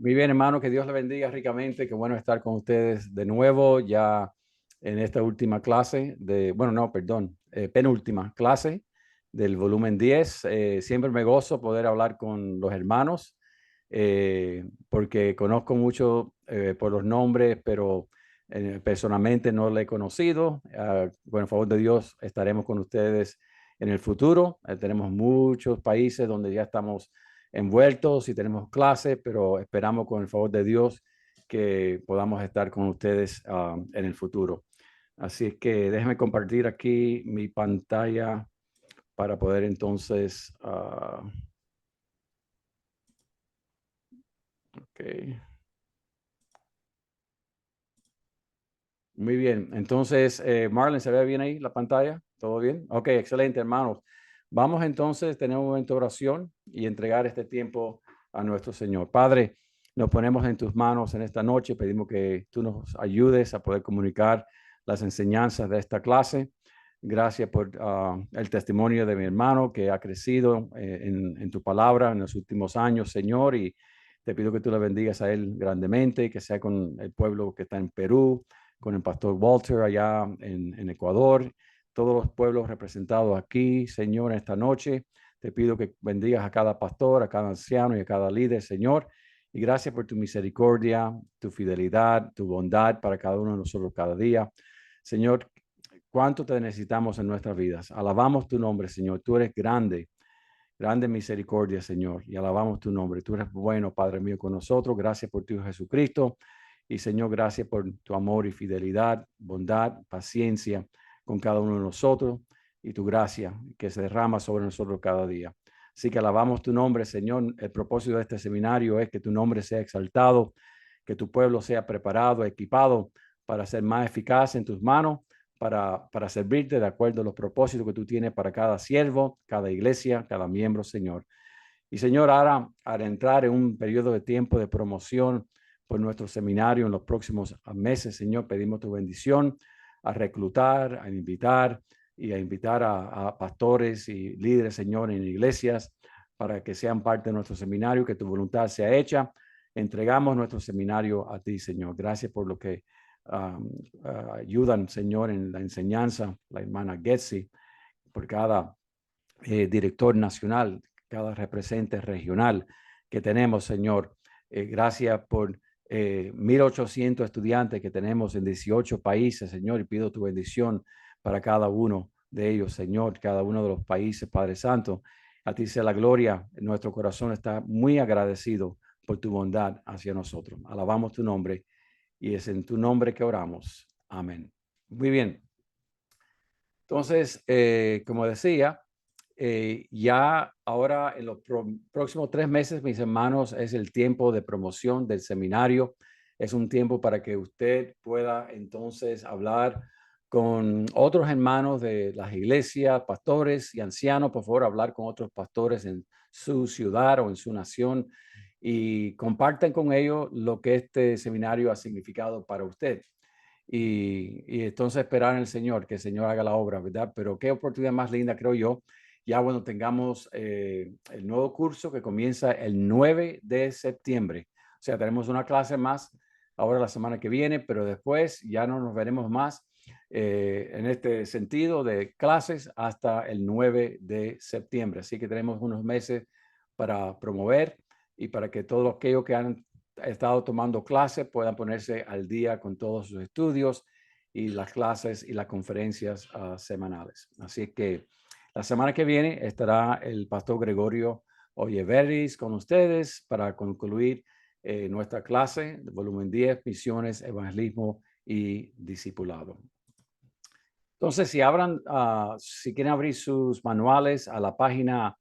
Muy bien, hermano, que Dios le bendiga ricamente. Qué bueno estar con ustedes de nuevo ya en esta última clase penúltima clase del volumen 10. Siempre me gozo poder hablar con los hermanos porque conozco mucho por los nombres, pero personalmente no le he conocido. Con el favor de Dios estaremos con ustedes en el futuro. Tenemos muchos países donde ya estamos envueltos y tenemos clases, pero esperamos con el favor de Dios que podamos estar con ustedes en el futuro. Así es que déjenme compartir aquí mi pantalla para poder entonces, ok. Muy bien, entonces, Marlon, ¿se ve bien ahí la pantalla? ¿Todo bien? Ok, excelente, hermanos. Vamos entonces a tener un momento de oración y entregar este tiempo a nuestro Señor. Padre, nos ponemos en tus manos en esta noche. Pedimos que tú nos ayudes a poder comunicar las enseñanzas de esta clase. Gracias por el testimonio de mi hermano que ha crecido en tu palabra en los últimos años, Señor, y te pido que tú le bendigas a él grandemente, que sea con el pueblo que está en Perú, con el pastor Walter allá en Ecuador, todos los pueblos representados aquí, Señor, esta noche. Te pido que bendigas a cada pastor, a cada anciano y a cada líder, Señor. Y gracias por tu misericordia, tu fidelidad, tu bondad para cada uno de nosotros cada día. Señor, cuánto te necesitamos en nuestras vidas. Alabamos tu nombre, Señor. Tú eres grande, grande misericordia, Señor. Y alabamos tu nombre. Tú eres bueno, Padre mío, con nosotros. Gracias por tu Hijo Jesucristo. Y Señor, gracias por tu amor y fidelidad, bondad, paciencia con cada uno de nosotros y tu gracia que se derrama sobre nosotros cada día. Así que alabamos tu nombre, Señor. El propósito de este seminario es que tu nombre sea exaltado, que tu pueblo sea preparado, equipado para ser más eficaz en tus manos, para servirte de acuerdo a los propósitos que tú tienes para cada siervo, cada iglesia, cada miembro, Señor. Y Señor, ahora al entrar en un periodo de tiempo de promoción por nuestro seminario en los próximos meses, Señor, pedimos tu bendición a reclutar, a invitar y a invitar a pastores y líderes, Señor, en iglesias para que sean parte de nuestro seminario, que tu voluntad sea hecha. Entregamos nuestro seminario a ti, Señor. Gracias por lo que ayudan, Señor, en la enseñanza, la hermana Getsi, por cada director nacional, cada representante regional que tenemos, Señor. Gracias por 1,800 estudiantes que tenemos en 18 países, Señor, y pido tu bendición para cada uno de ellos, Señor, cada uno de los países, Padre Santo. A ti sea la gloria. Nuestro corazón está muy agradecido por tu bondad hacia nosotros. Alabamos tu nombre y es en tu nombre que oramos. Amén. Muy bien. Entonces, como decía, ya ahora en los próximos 3 meses, mis hermanos, es el tiempo de promoción del seminario. Es un tiempo para que usted pueda entonces hablar con otros hermanos de las iglesias, pastores y ancianos. Por favor, hablar con otros pastores en su ciudad o en su nación y compartan con ellos lo que este seminario ha significado para usted. Y entonces esperar en el Señor, que el Señor haga la obra, ¿verdad? Pero qué oportunidad más linda, creo yo, ya cuando tengamos el nuevo curso que comienza el 9 de septiembre. O sea, tenemos una clase más ahora la semana que viene, pero después ya no nos veremos más en este sentido de clases hasta el 9 de septiembre. Así que tenemos unos meses para promover y para que todos aquellos que han estado tomando clases puedan ponerse al día con todos sus estudios y las clases y las conferencias semanales. Así que la semana que viene estará el pastor Gregorio Olleveris con ustedes para concluir nuestra clase, volumen 10, misiones, evangelismo y discipulado. Entonces, si quieren abrir sus manuales a la página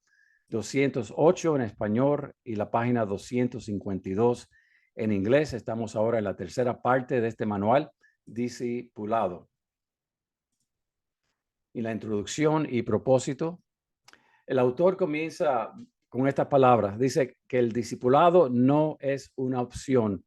208 en español y la página 252 en inglés, estamos ahora en la tercera parte de este manual, discipulado. Y la introducción y propósito. El autor comienza con estas palabras. Dice que el discipulado no es una opción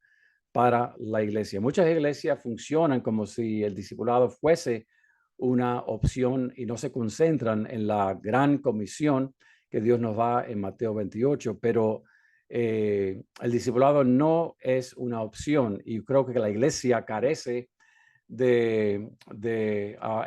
para la iglesia. Muchas iglesias funcionan como si el discipulado fuese una opción y no se concentran en la gran comisión que Dios nos da en Mateo 28, pero el discipulado no es una opción y creo que la iglesia carece de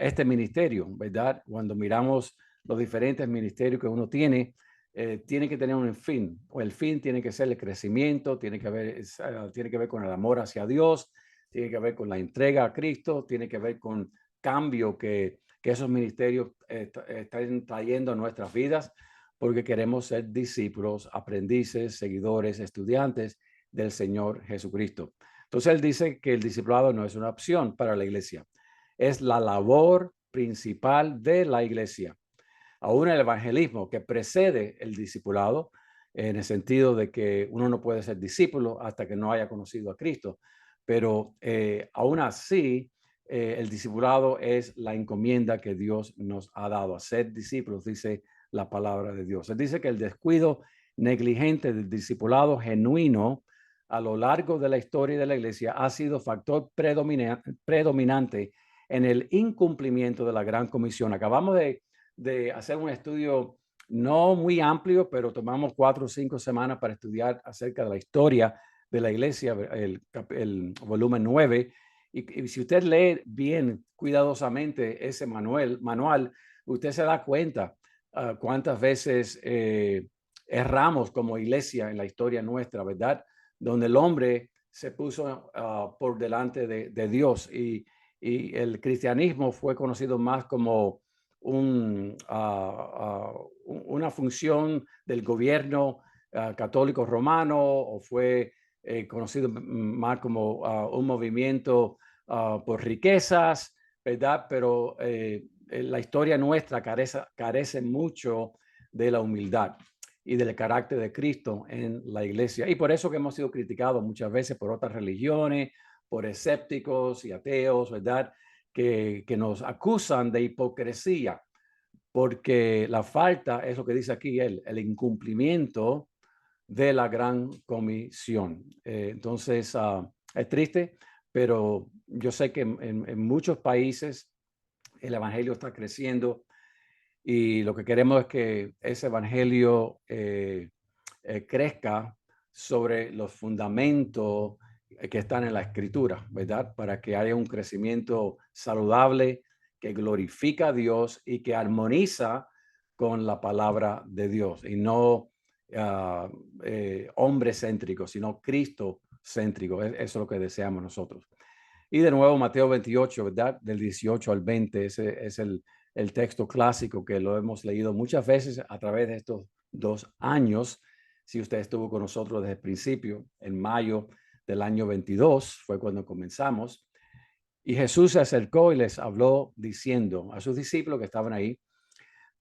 este ministerio, ¿verdad? Cuando miramos los diferentes ministerios que uno tiene que tener un fin, o el fin tiene que ser el crecimiento, tiene que ver con el amor hacia Dios, tiene que ver con la entrega a Cristo, tiene que ver con cambio que esos ministerios están trayendo a nuestras vidas, porque queremos ser discípulos, aprendices, seguidores, estudiantes del Señor Jesucristo. Entonces él dice que el discipulado no es una opción para la iglesia, es la labor principal de la iglesia. Aún el evangelismo que precede el discipulado, en el sentido de que uno no puede ser discípulo hasta que no haya conocido a Cristo, pero aún así el discipulado es la encomienda que Dios nos ha dado a ser discípulos, dice la palabra de Dios. Él dice que el descuido negligente del discipulado genuino a lo largo de la historia de la iglesia ha sido factor predominante en el incumplimiento de la gran comisión. Acabamos de hacer un estudio no muy amplio, pero tomamos 4 o 5 semanas para estudiar acerca de la historia de la iglesia, el volumen 9. Y si usted lee bien cuidadosamente ese manual, usted se da cuenta cuántas veces erramos como iglesia en la historia nuestra, ¿verdad? Donde el hombre se puso por delante de Dios y el cristianismo fue conocido más como una función del gobierno católico romano o fue conocido más como un movimiento por riquezas, ¿verdad? Pero la historia nuestra carece mucho de la humildad y del carácter de Cristo en la iglesia. Y por eso que hemos sido criticados muchas veces por otras religiones, por escépticos y ateos, ¿verdad? Que nos acusan de hipocresía, porque la falta es lo que dice aquí el incumplimiento de la gran comisión. Entonces, es triste, pero yo sé que en muchos países el evangelio está creciendo y lo que queremos es que ese evangelio crezca sobre los fundamentos que están en la escritura, ¿verdad? Para que haya un crecimiento saludable que glorifica a Dios y que armoniza con la palabra de Dios y no hombre céntrico, sino Cristo céntrico. Eso es lo que deseamos nosotros. Y de nuevo, Mateo 28, ¿verdad? Del 18 al 20, ese es el texto clásico que lo hemos leído muchas veces a través de estos 2 años. Si usted estuvo con nosotros desde el principio, en mayo del año 22 fue cuando comenzamos. Y Jesús se acercó y les habló diciendo a sus discípulos que estaban ahí,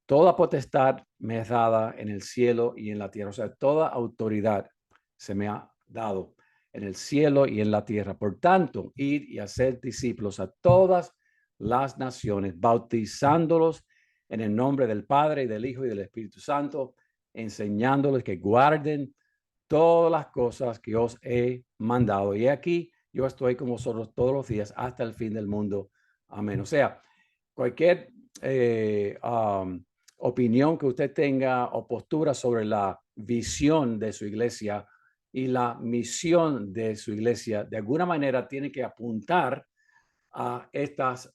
toda potestad me es dada en el cielo y en la tierra. O sea, toda autoridad se me ha dado en el cielo y en la tierra. Por tanto, ir y hacer discípulos a todas las naciones, bautizándolos en el nombre del Padre y del Hijo y del Espíritu Santo, enseñándoles que guarden todas las cosas que os he mandado. Y aquí yo estoy con vosotros todos los días hasta el fin del mundo. Amén. O sea, cualquier opinión que usted tenga o postura sobre la visión de su iglesia y la misión de su iglesia, de alguna manera tiene que apuntar a estas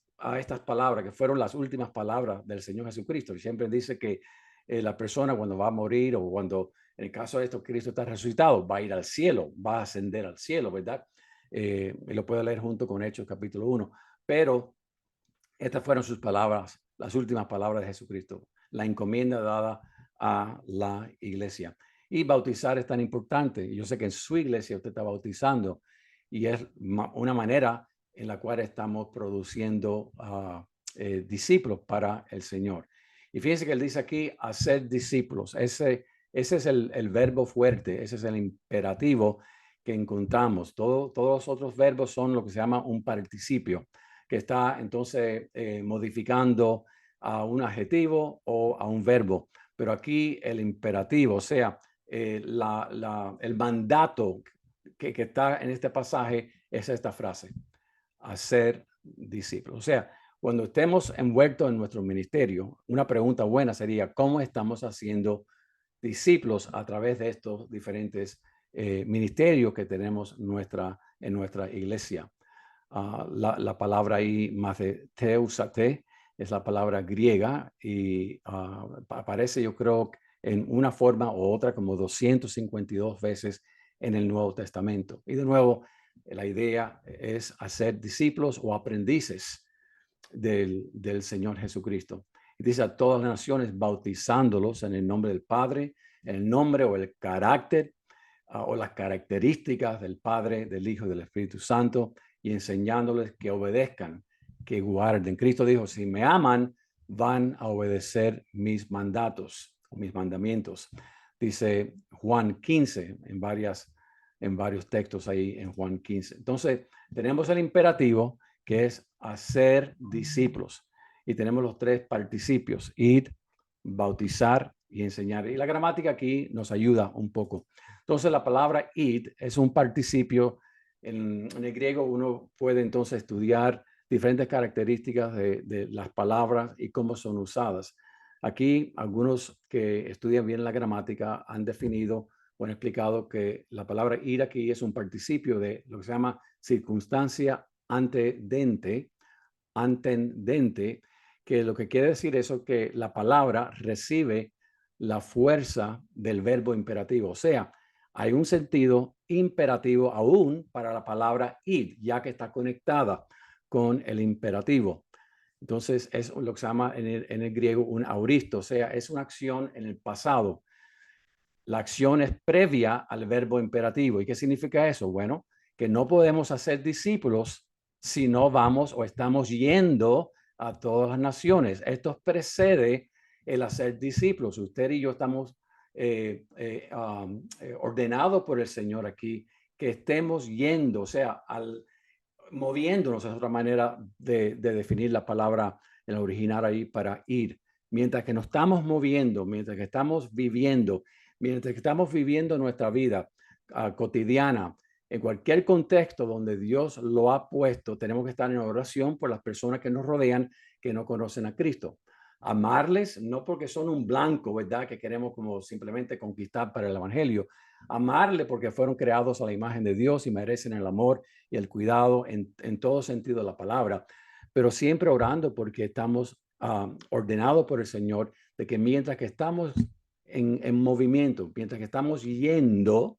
palabras que fueron las últimas palabras del Señor Jesucristo. Y siempre dice que la persona cuando va a morir o cuando, en el caso de esto, Cristo está resucitado, va a ir al cielo, va a ascender al cielo, ¿verdad? Y lo puede leer junto con Hechos capítulo 1. Pero estas fueron sus palabras, las últimas palabras de Jesucristo, la encomienda dada a la iglesia. Y bautizar es tan importante. Yo sé que en su iglesia usted está bautizando y es una manera en la cual estamos produciendo discípulos para el Señor. Y fíjense que él dice aquí, hacer discípulos. Ese es el verbo fuerte, ese es el imperativo que encontramos. Todos los otros verbos son lo que se llama un participio, que está entonces modificando a un adjetivo o a un verbo. Pero aquí el imperativo, o sea, el mandato que está en este pasaje es esta frase, hacer discípulos. O sea, cuando estemos envueltos en nuestro ministerio, una pregunta buena sería, ¿cómo estamos haciendo discípulos a través de estos diferentes ministerios que tenemos en nuestra iglesia. La palabra ahí, matheusate, es la palabra griega y aparece, yo creo, en una forma u otra como 252 veces en el Nuevo Testamento. Y de nuevo, la idea es hacer discípulos o aprendices del Señor Jesucristo. Y dice a todas las naciones, bautizándolos en el nombre del Padre, el nombre o el carácter o las características del Padre, del Hijo y del Espíritu Santo, y enseñándoles que obedezcan, que guarden. Cristo dijo, si me aman, van a obedecer mis mandatos, mis mandamientos. Dice Juan 15 en varios textos ahí en Juan 15. Entonces, tenemos el imperativo que es hacer discípulos. Y tenemos los tres participios, ir, bautizar y enseñar. Y la gramática aquí nos ayuda un poco. Entonces, la palabra id es un participio. En el griego uno puede entonces estudiar diferentes características de las palabras y cómo son usadas. Aquí, algunos que estudian bien la gramática han definido o han explicado que la palabra ir aquí es un participio de lo que se llama circunstancia antecedente, que lo que quiere decir eso es que la palabra recibe la fuerza del verbo imperativo. O sea, hay un sentido imperativo aún para la palabra id, ya que está conectada con el imperativo. Entonces, es lo que se llama en el griego un auristo, o sea, es una acción en el pasado. La acción es previa al verbo imperativo. ¿Y qué significa eso? Bueno, que no podemos hacer discípulos si no vamos o estamos yendo a todas las naciones. Esto precede el hacer discípulos. Usted y yo estamos ordenados por el Señor aquí, que estemos yendo, o sea, moviéndonos es otra manera de definir la palabra en la original ahí para ir. Mientras que nos estamos moviendo, mientras que estamos viviendo, mientras que estamos viviendo nuestra vida cotidiana, en cualquier contexto donde Dios lo ha puesto, tenemos que estar en oración por las personas que nos rodean, que no conocen a Cristo. Amarles, no porque son un blanco, ¿verdad? Que queremos como simplemente conquistar para el Evangelio. Amarle porque fueron creados a la imagen de Dios y merecen el amor y el cuidado en todo sentido de la palabra, pero siempre orando porque estamos ordenados por el Señor de que mientras que estamos en movimiento, mientras que estamos yendo,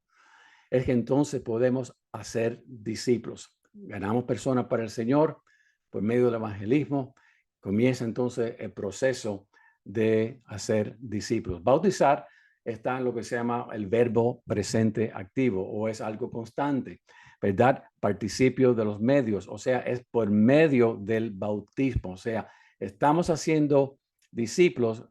es que entonces podemos hacer discípulos. Ganamos personas para el Señor por medio del evangelismo. Comienza entonces el proceso de hacer discípulos. Bautizar está en lo que se llama el verbo presente activo o es algo constante, ¿verdad? Participio de los medios, o sea, es por medio del bautismo, o sea, estamos haciendo discípulos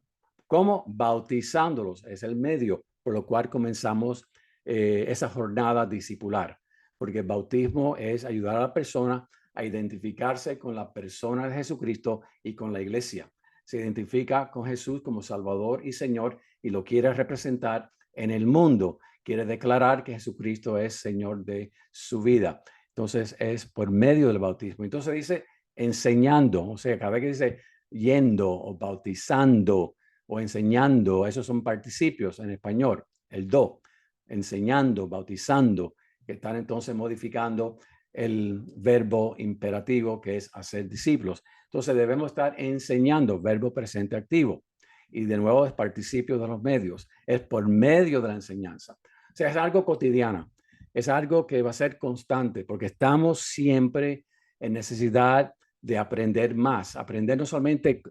como bautizándolos, es el medio por lo cual comenzamos esa jornada discipular, porque el bautismo es ayudar a la persona a identificarse con la persona de Jesucristo y con la iglesia. Se identifica con Jesús como Salvador y Señor y lo quiere representar en el mundo. Quiere declarar que Jesucristo es Señor de su vida. Entonces es por medio del bautismo. Entonces dice enseñando, o sea, cada vez que dice yendo o bautizando o enseñando, esos son participios en español, el do, enseñando, bautizando, que están entonces modificando el verbo imperativo que es hacer discípulos. Entonces debemos estar enseñando, verbo presente activo. Y de nuevo es participio de los medios, es por medio de la enseñanza. O sea, es algo cotidiano, es algo que va a ser constante, porque estamos siempre en necesidad de aprender más, aprender no solamente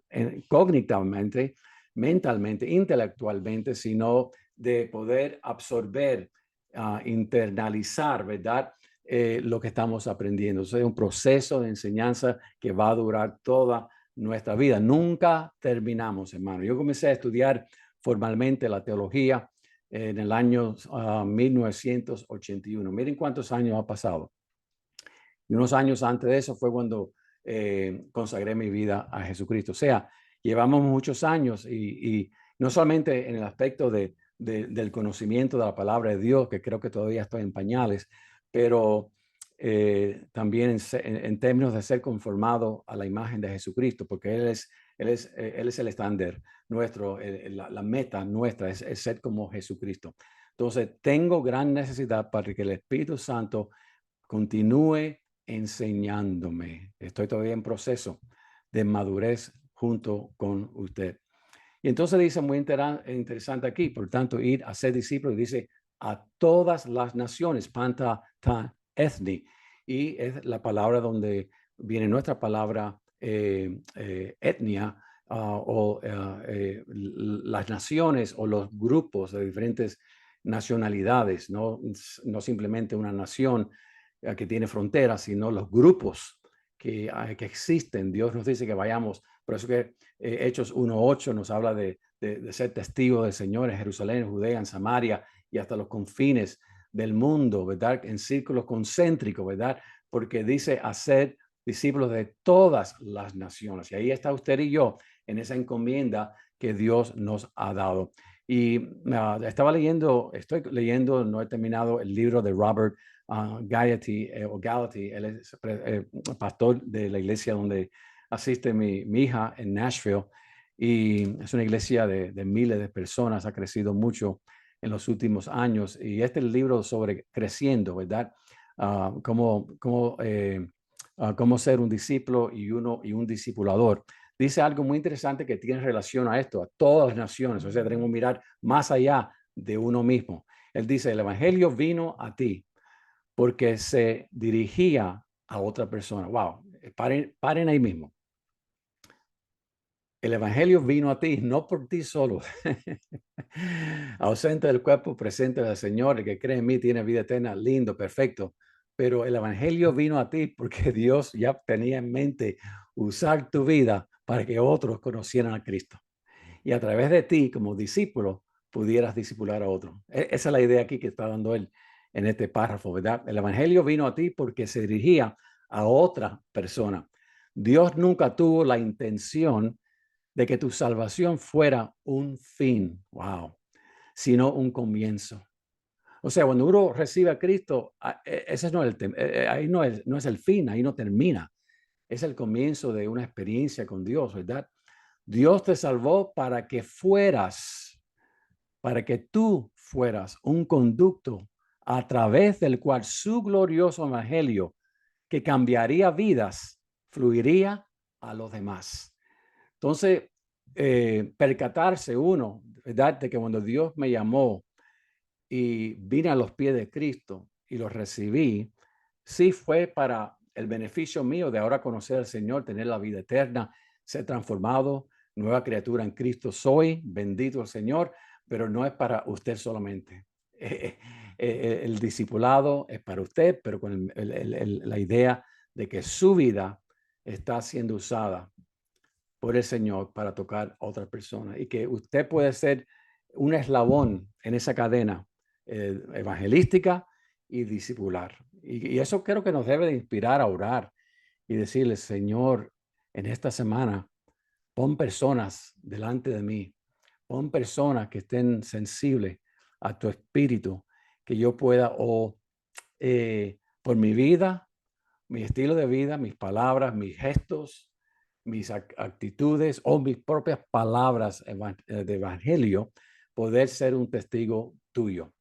cognitivamente, mentalmente, intelectualmente, sino de poder absorber, internalizar, ¿verdad? Lo que estamos aprendiendo. Es un proceso de enseñanza que va a durar toda nuestra vida. Nunca terminamos, hermano. Yo comencé a estudiar formalmente la teología en el año 1981. Miren cuántos años ha pasado. Y unos años antes de eso fue cuando consagré mi vida a Jesucristo. O sea, llevamos muchos años y no solamente en el aspecto del conocimiento de la palabra de Dios, que creo que todavía estoy en pañales, pero también en términos de ser conformado a la imagen de Jesucristo, porque Él es el estándar la meta nuestra es ser como Jesucristo. Entonces, tengo gran necesidad para que el Espíritu Santo continúe enseñándome. Estoy todavía en proceso de madurez junto con usted. Y entonces dice muy interesante aquí, por tanto, ir a ser discípulos, dice a todas las naciones, panta ta ethni, y es la palabra donde viene nuestra palabra etnia, las naciones o los grupos de diferentes nacionalidades, no simplemente una nación que tiene fronteras, sino los grupos que existen. Dios nos dice que vayamos, por eso que Hechos 1:8 nos habla de ser testigos del Señor en Jerusalén, Judea, en Samaria y hasta los confines del mundo, ¿verdad? En círculos concéntricos, ¿verdad? Porque dice hacer discípulos de todas las naciones. Y ahí está usted y yo en esa encomienda que Dios nos ha dado. Y estoy leyendo, no he terminado el libro de Robert Gallaty, él es pastor de la iglesia donde asiste mi hija en Nashville, y es una iglesia de miles de personas, ha crecido mucho en los últimos años, y este es el libro sobre creciendo, ¿verdad? Cómo ser un discípulo y un discipulador. Dice algo muy interesante que tiene relación a esto, a todas las naciones, o sea, tenemos que mirar más allá de uno mismo. Él dice, el evangelio vino a ti porque se dirigía a otra persona. Wow, paren ahí mismo. El evangelio vino a ti, no por ti solo. Ausente del cuerpo, presente del Señor, el que cree en mí tiene vida eterna, lindo, perfecto. Pero el evangelio vino a ti porque Dios ya tenía en mente usar tu vida para que otros conocieran a Cristo. Y a través de ti, como discípulo, pudieras discipular a otros. Esa es la idea aquí que está dando él en este párrafo, ¿verdad? El evangelio vino a ti porque se dirigía a otra persona. Dios nunca tuvo la intención de que tu salvación fuera un fin, wow, sino un comienzo. O sea, cuando uno recibe a Cristo, ese no es ahí no es el fin, ahí no termina. Es el comienzo de una experiencia con Dios, ¿verdad? Dios te salvó para que tú fueras un conducto a través del cual su glorioso evangelio, que cambiaría vidas, fluiría a los demás. Entonces, percatarse uno, ¿verdad? De que cuando Dios me llamó y vine a los pies de Cristo y los recibí, sí fue para el beneficio mío de ahora conocer al Señor, tener la vida eterna, ser transformado, nueva criatura en Cristo soy, bendito el Señor, pero no es para usted solamente. El discipulado es para usted, pero con la idea de que su vida está siendo usada por el Señor para tocar a otra persona y que usted puede ser un eslabón en esa cadena evangelística y discipular. Y eso creo que nos debe de inspirar a orar y decirle, Señor, en esta semana, pon personas delante de mí, pon personas que estén sensibles a tu espíritu, que yo pueda, por mi vida, mi estilo de vida, mis palabras, mis gestos, mis actitudes o mis propias palabras de evangelio, poder ser un testigo tuyo.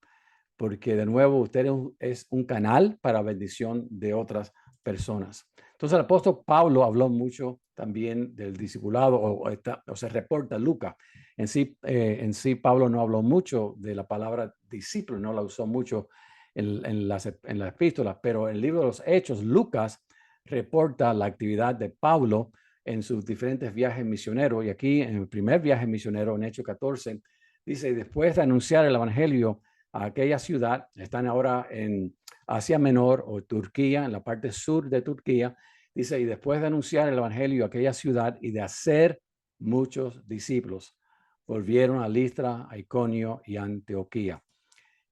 Porque de nuevo usted es un canal para bendición de otras personas. Entonces el apóstol Pablo habló mucho también del discipulado, o se reporta Lucas. En sí Pablo no habló mucho de la palabra discípulo, no la usó mucho en las epístolas, pero en el libro de los Hechos, Lucas reporta la actividad de Pablo en sus diferentes viajes misioneros. Y aquí en el primer viaje misionero, en Hechos 14, dice, después de anunciar el evangelio a aquella ciudad, están ahora en Asia Menor o Turquía, en la parte sur de Turquía, dice, y después de anunciar el evangelio a aquella ciudad y de hacer muchos discípulos, volvieron a Listra, a Iconio y Antioquía.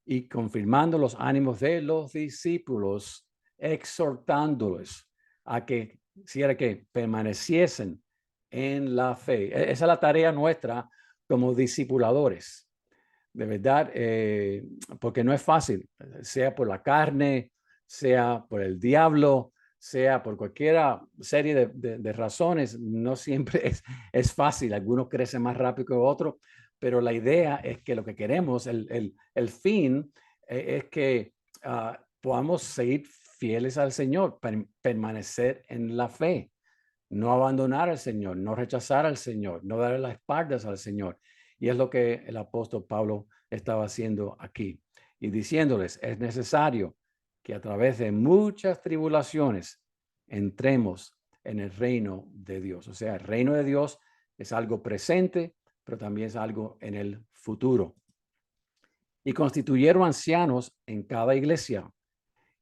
Y confirmando los ánimos de los discípulos, exhortándolos a que, si era que permaneciesen en la fe. Esa es la tarea nuestra como discipuladores, de verdad, porque no es fácil, sea por la carne, sea por el diablo, sea por cualquier serie de razones, no siempre es fácil. Algunos crecen más rápido que otros, pero la idea es que lo que queremos, el fin, es que podamos seguir fieles al Señor, permanecer en la fe, no abandonar al Señor, no rechazar al Señor, no darle las espaldas al Señor. Y es lo que el apóstol Pablo estaba haciendo aquí y diciéndoles, es necesario que a través de muchas tribulaciones entremos en el reino de Dios. O sea, el reino de Dios es algo presente, pero también es algo en el futuro. Y constituyeron ancianos en cada iglesia,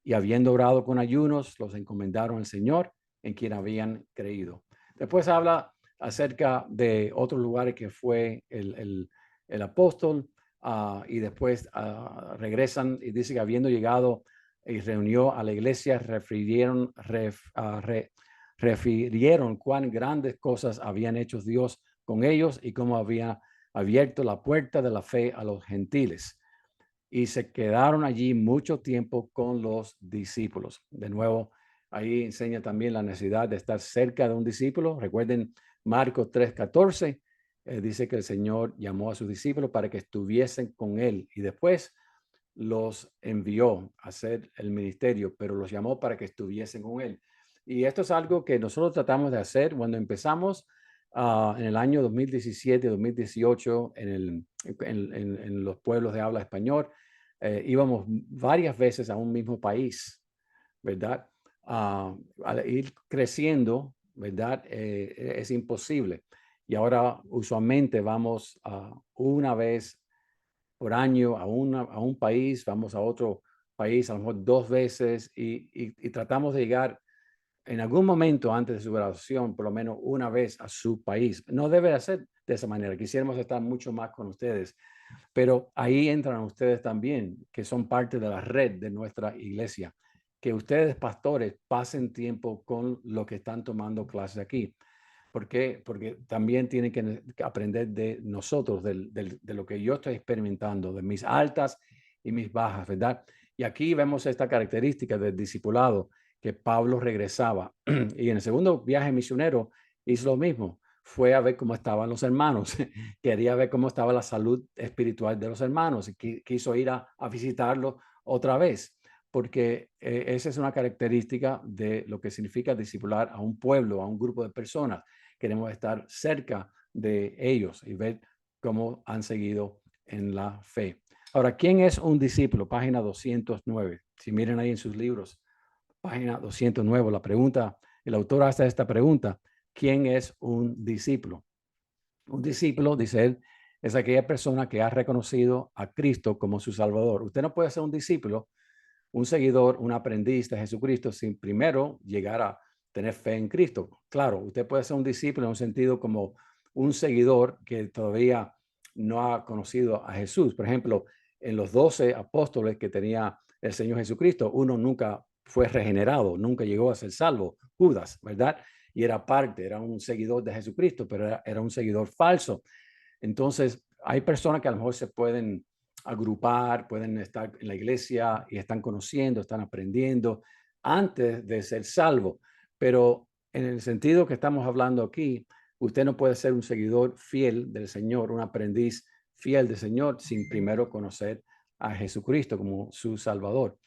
y habiendo orado con ayunos, los encomendaron al Señor en quien habían creído. Después habla acerca de otros lugares que fue el apóstol, y después regresan y dice que habiendo llegado y reunió a la iglesia, refirieron cuán grandes cosas habían hecho Dios con ellos y cómo había abierto la puerta de la fe a los gentiles, y se quedaron allí mucho tiempo con los discípulos. De nuevo, ahí enseña también la necesidad de estar cerca de un discípulo. Recuerden Marcos 3:14, dice que el Señor llamó a sus discípulos para que estuviesen con él y después los envió a hacer el ministerio, pero los llamó para que estuviesen con él. Y esto es algo que nosotros tratamos de hacer cuando empezamos en el año 2017, 2018, en los pueblos de habla español. Íbamos varias veces a un mismo país, ¿verdad? Al ir creciendo, ¿verdad? Es imposible. Y ahora usualmente vamos una vez por año a un país, vamos a otro país a lo mejor 2 veces y tratamos de llegar en algún momento antes de su graduación, por lo menos una vez a su país. No debe ser de esa manera. Quisiéramos estar mucho más con ustedes, pero ahí entran ustedes también, que son parte de la red de nuestra iglesia. Que ustedes, pastores, pasen tiempo con los que están tomando clases aquí. ¿Por qué? Porque también tienen que aprender de nosotros, de lo que yo estoy experimentando, de mis altas y mis bajas, ¿verdad? Y aquí vemos esta característica del discipulado, que Pablo regresaba y en el segundo viaje misionero hizo lo mismo. Fue a ver cómo estaban los hermanos, quería ver cómo estaba la salud espiritual de los hermanos y quiso ir a visitarlo otra vez, porque esa es una característica de lo que significa discipular a un pueblo, a un grupo de personas. Queremos estar cerca de ellos y ver cómo han seguido en la fe. Ahora, ¿quién es un discípulo? Página 209. Si miren ahí en sus libros, página 209, la pregunta, el autor hace esta pregunta: ¿quién es un discípulo? Un discípulo, dice él, es aquella persona que ha reconocido a Cristo como su Salvador. Usted no puede ser un discípulo, un seguidor, un aprendiz de Jesucristo sin primero llegar a tener fe en Cristo. Claro, usted puede ser un discípulo en un sentido como un seguidor que todavía no ha conocido a Jesús. Por ejemplo, en los 12 apóstoles que tenía el Señor Jesucristo, uno nunca fue regenerado, nunca llegó a ser salvo, Judas, ¿verdad? Y era un seguidor de Jesucristo, pero era un seguidor falso. Entonces, hay personas que a lo mejor se pueden agrupar, pueden estar en la iglesia y están conociendo, están aprendiendo antes de ser salvo. Pero en el sentido que estamos hablando aquí, usted no puede ser un seguidor fiel del Señor, un aprendiz fiel del Señor sin primero conocer a Jesucristo como su Salvador,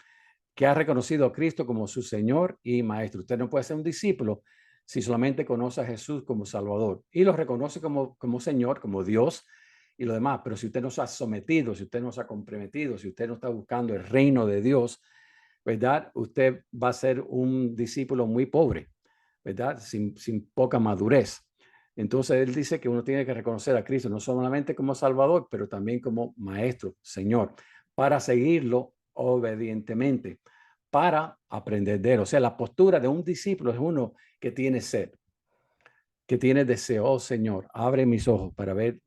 que ha reconocido a Cristo como su Señor y Maestro. Usted no puede ser un discípulo si solamente conoce a Jesús como Salvador y lo reconoce como Señor, como Dios y lo demás. Pero si usted no se ha sometido, si usted no se ha comprometido, si usted no está buscando el reino de Dios, ¿verdad? Usted va a ser un discípulo muy pobre, ¿verdad? Sin poca madurez. Entonces él dice que uno tiene que reconocer a Cristo no solamente como Salvador, pero también como Maestro, Señor, para seguirlo obedientemente, para aprender de él. O sea, la postura de un discípulo es uno que tiene sed, que tiene deseo. Oh Señor, abre mis ojos para ver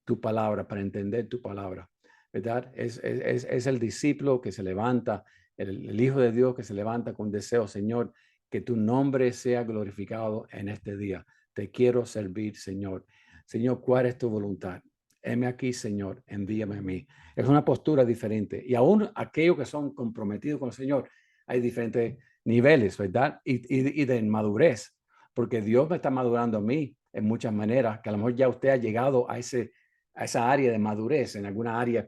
tu palabra, para entender tu palabra, ¿verdad? Es el discípulo que se levanta, el Hijo de Dios que se levanta con deseo: Señor, que tu nombre sea glorificado en este día. Te quiero servir, Señor. Señor, ¿cuál es tu voluntad? Heme aquí, Señor, envíame a mí. Es una postura diferente. Y aún aquellos que son comprometidos con el Señor, hay diferentes niveles, ¿verdad? Y de madurez, porque Dios me está madurando a mí en muchas maneras, que a lo mejor ya usted ha llegado a esa área de madurez, en alguna área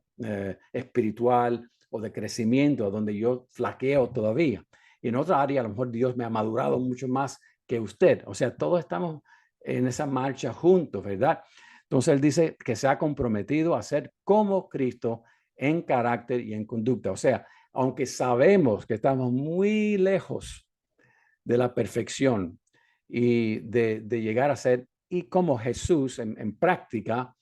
espiritual o de crecimiento, donde yo flaqueo todavía. Y en otra área, a lo mejor Dios me ha madurado mucho más que usted. O sea, todos estamos en esa marcha juntos, ¿verdad? Entonces él dice que se ha comprometido a ser como Cristo en carácter y en conducta. O sea, aunque sabemos que estamos muy lejos de la perfección y de llegar a ser y como Jesús en práctica,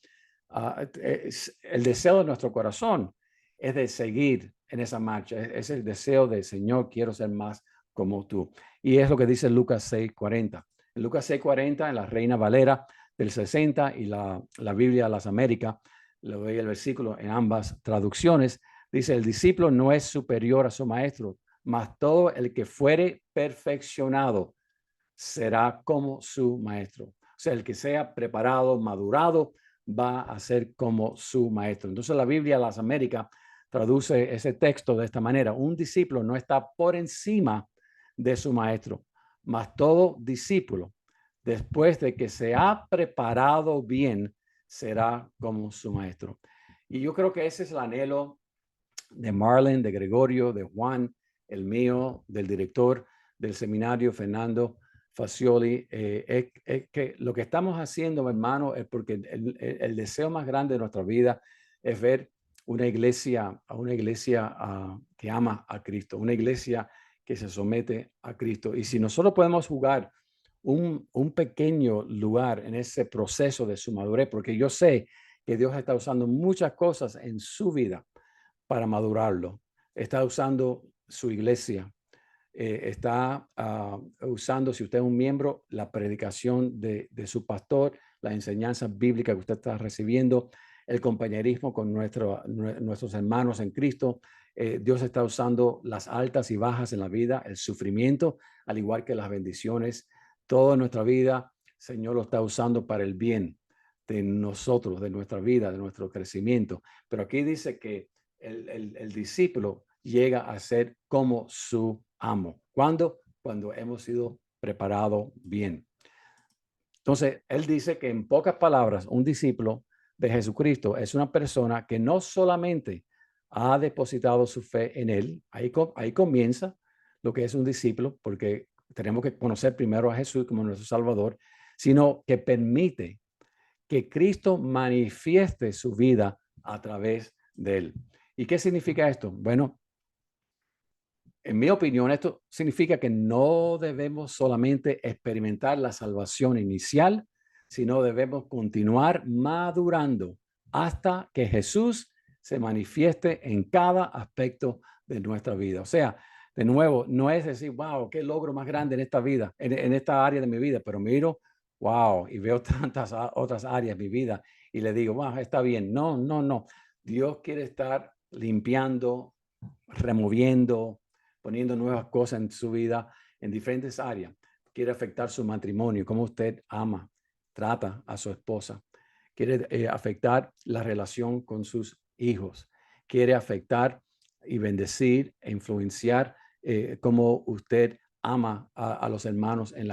el deseo de nuestro corazón es de seguir en esa marcha. Es el deseo de Señor, quiero ser más como tú. Y es lo que dice Lucas 6:40. En Lucas 6:40, en la Reina Valera del 60 y la Biblia de las Américas, le doy el versículo en ambas traducciones, dice, el discípulo no es superior a su maestro, mas todo el que fuere perfeccionado será como su maestro. O sea, el que sea preparado, madurado, va a ser como su maestro. Entonces la Biblia de las Américas traduce ese texto de esta manera. Un discípulo no está por encima de su maestro, mas todo discípulo, después de que se ha preparado bien, será como su maestro. Y yo creo que ese es el anhelo de Marlon, de Gregorio, de Juan, el mío, del director del seminario, Fernando Facioli, es que lo que estamos haciendo, hermano, es porque el deseo más grande de nuestra vida es ver una iglesia que ama a Cristo, una iglesia que se somete a Cristo. Y si nosotros podemos jugar un pequeño lugar en ese proceso de su madurez, porque yo sé que Dios está usando muchas cosas en su vida para madurarlo. Está usando su iglesia, está usando, si usted es un miembro, la predicación de su pastor, la enseñanza bíblica que usted está recibiendo, el compañerismo con nuestros hermanos en Cristo. Dios está usando las altas y bajas en la vida, el sufrimiento, al igual que las bendiciones. Toda nuestra vida, Señor, lo está usando para el bien de nosotros, de nuestra vida, de nuestro crecimiento. Pero aquí dice que el discípulo llega a ser como su amo. ¿Cuándo? Cuando hemos sido preparados bien. Entonces, él dice que en pocas palabras, un discípulo de Jesucristo es una persona que no solamente ha depositado su fe en él, ahí comienza lo que es un discípulo, porque tenemos que conocer primero a Jesús como nuestro Salvador, sino que permite que Cristo manifieste su vida a través de él. ¿Y qué significa esto? Bueno, en mi opinión, esto significa que no debemos solamente experimentar la salvación inicial, sino debemos continuar madurando hasta que Jesús se manifieste en cada aspecto de nuestra vida. O sea, de nuevo, no es decir, wow, qué logro más grande en esta vida, en esta área de mi vida, pero miro, wow, y veo tantas otras áreas de mi vida y le digo, wow, está bien. No, no, no. Dios quiere estar limpiando, removiendo, poniendo nuevas cosas en su vida en diferentes áreas. Quiere afectar su matrimonio, cómo usted ama, trata a su esposa. Quiere afectar la relación con sus hijos. Quiere afectar y bendecir e influenciar cómo usted ama a los hermanos en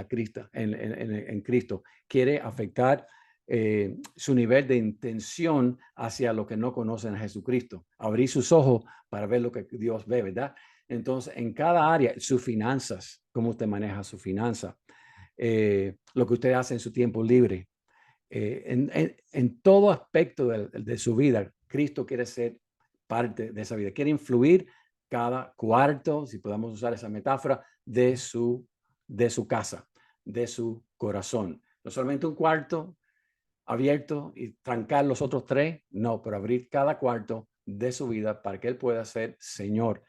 en Cristo. Quiere afectar su nivel de intención hacia lo que no conocen a Jesucristo. Abrir sus ojos para ver lo que Dios ve, ¿verdad? Entonces, en cada área, sus finanzas, cómo usted maneja su finanza, lo que usted hace en su tiempo libre, en todo aspecto de su vida, Cristo quiere ser parte de esa vida, quiere influir cada cuarto, si podemos usar esa metáfora, de su casa, de su corazón. No solamente un cuarto abierto y trancar los otros tres, no, pero abrir cada cuarto de su vida para que Él pueda ser Señor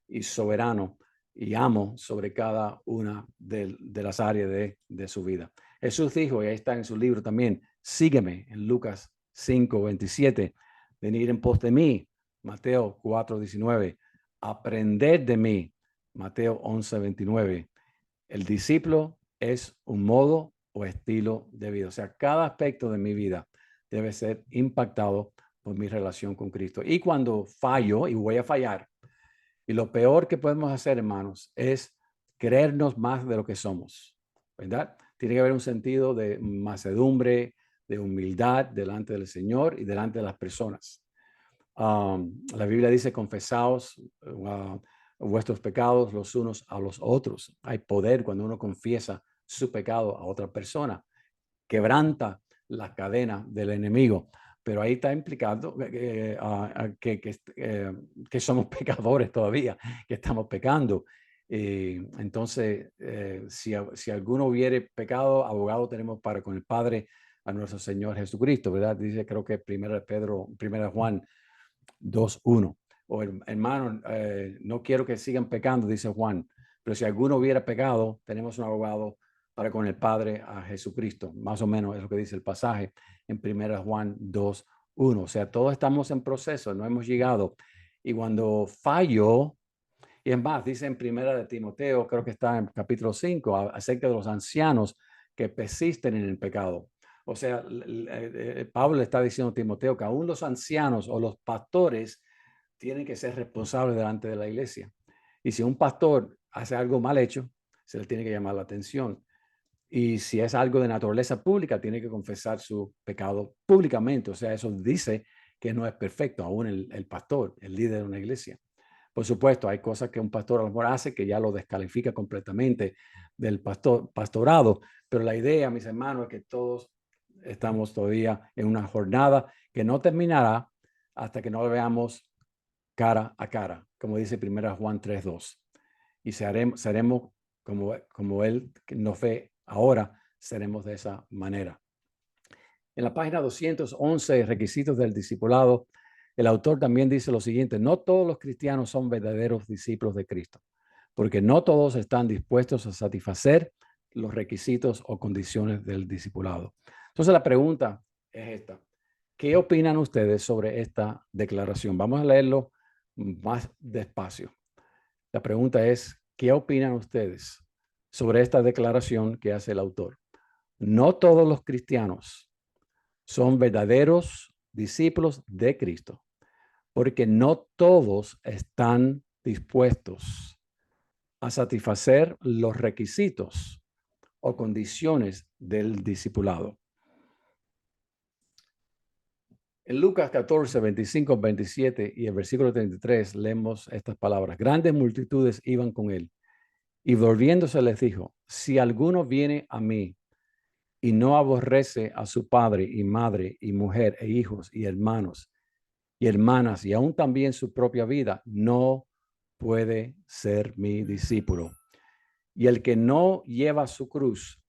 y soberano y amo sobre cada una de las áreas de su vida. Jesús dijo, y ahí está en su libro también, sígueme en Lucas 5:27, venir en pos de mí, Mateo 4:19, aprender de mí, Mateo 11:29. El discípulo es un modo o estilo de vida. O sea, cada aspecto de mi vida debe ser impactado por mi relación con Cristo. Y cuando fallo, y voy a fallar, y lo peor que podemos hacer, hermanos, es creernos más de lo que somos, ¿verdad? Tiene que haber un sentido de mansedumbre, de humildad delante del Señor y delante de las personas. La Biblia dice, confesaos vuestros pecados los unos a los otros. Hay poder cuando uno confiesa su pecado a otra persona. Quebranta la cadena del enemigo. Pero ahí está implicando que somos pecadores todavía, que estamos pecando. Entonces, si alguno hubiere pecado, abogado tenemos para con el Padre a nuestro Señor Jesucristo, ¿verdad? Dice, creo que 1 Juan 2:1. O hermano, no quiero que sigan pecando, dice Juan, pero si alguno hubiera pecado, tenemos un abogado para con el Padre, a Jesucristo. Más o menos es lo que dice el pasaje en 1 Juan 2:1. O sea, todos estamos en proceso, no hemos llegado. Y cuando fallo, y es más, dice en 1 Timoteo, creo que está en capítulo 5, acerca de los ancianos que persisten en el pecado. O sea, Pablo está diciendo a Timoteo que aún los ancianos o los pastores tienen que ser responsables delante de la iglesia. Y si un pastor hace algo mal hecho, se le tiene que llamar la atención. Y si es algo de naturaleza pública, tiene que confesar su pecado públicamente. O sea, eso dice que no es perfecto, aún el pastor, el líder de una iglesia. Por supuesto, hay cosas que un pastor a lo mejor hace que ya lo descalifica completamente del pastorado, pero la idea, mis hermanos, es que todos estamos todavía en una jornada que no terminará hasta que no lo veamos cara a cara, como dice 1 Juan 3:2. Y seremos como Él nos ve ahora, seremos de esa manera. En la página 211, requisitos del discipulado, el autor también dice lo siguiente: no todos los cristianos son verdaderos discípulos de Cristo, porque no todos están dispuestos a satisfacer los requisitos o condiciones del discipulado. Entonces la pregunta es esta: ¿qué opinan ustedes sobre esta declaración? Vamos a leerlo más despacio. La pregunta es, ¿qué opinan ustedes sobre esta declaración que hace el autor? No todos los cristianos son verdaderos discípulos de Cristo, porque no todos están dispuestos a satisfacer los requisitos o condiciones del discipulado. En Lucas 14, 25, 27 y el versículo 33 leemos estas palabras. Grandes multitudes iban con él y volviéndose les dijo: si alguno viene a mí y no aborrece a su padre y madre y mujer e hijos y hermanos y hermanas y aún también su propia vida, no puede ser mi discípulo. Y el que no lleva su cruz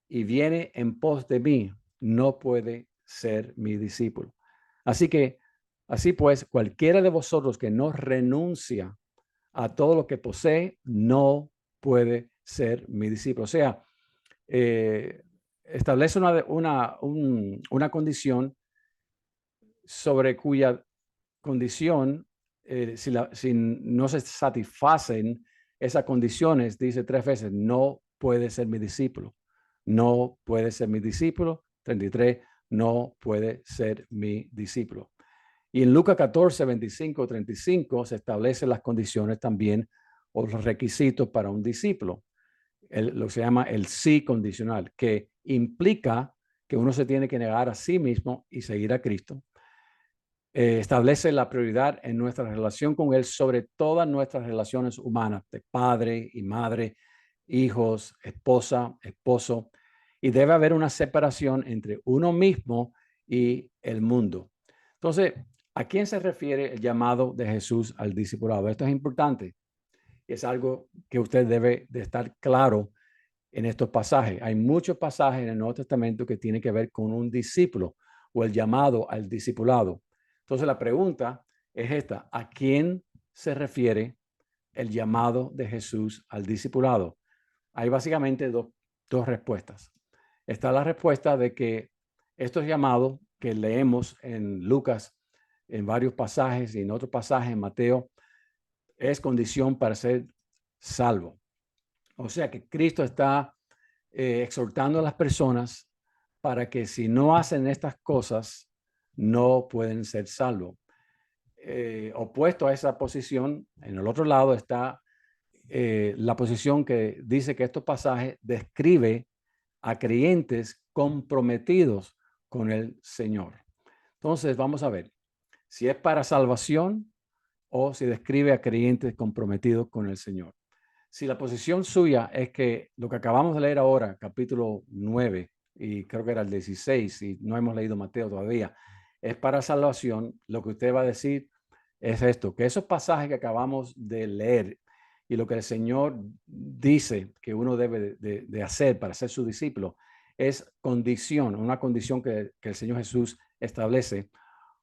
y viene en pos de mí, no puede ser mi discípulo. Así pues, cualquiera de vosotros que no renuncia a todo lo que posee, no puede ser mi discípulo. O sea, establece una condición sobre cuya condición, si no se satisfacen esas condiciones, dice 3 veces, no puede ser mi discípulo. No puede ser mi discípulo. 33, no puede ser mi discípulo. Y en Lucas 14, 25, 35 se establecen las condiciones también o los requisitos para un discípulo. Lo que se llama el sí condicional, que implica que uno se tiene que negar a sí mismo y seguir a Cristo. Establece la prioridad en nuestra relación con Él sobre todas nuestras relaciones humanas, de padre y madre, hijos, esposa, esposo, y debe haber una separación entre uno mismo y el mundo. Entonces, ¿a quién se refiere el llamado de Jesús al discipulado? Esto es importante. Es algo que usted debe de estar claro en estos pasajes. Hay muchos pasajes en el Nuevo Testamento que tienen que ver con un discípulo o el llamado al discipulado. Entonces la pregunta es esta: ¿a quién se refiere el llamado de Jesús al discipulado? Hay básicamente dos respuestas. Está la respuesta de que estos llamados que leemos en Lucas, en varios pasajes y en otros pasajes en Mateo, es condición para ser salvo. O sea que Cristo está exhortando a las personas para que si no hacen estas cosas, no pueden ser salvos. Opuesto a esa posición, en el otro lado está la posición que dice que estos pasajes describe a creyentes comprometidos con el Señor. Entonces, vamos a ver si es para salvación o si describe a creyentes comprometidos con el Señor. Si la posición suya es que lo que acabamos de leer ahora, capítulo 9, y creo que era el 16, y no hemos leído Mateo todavía, es para salvación, lo que usted va a decir es esto, que esos pasajes que acabamos de leer y lo que el Señor dice que uno debe de hacer para ser su discípulo, es condición, una condición que el Señor Jesús establece.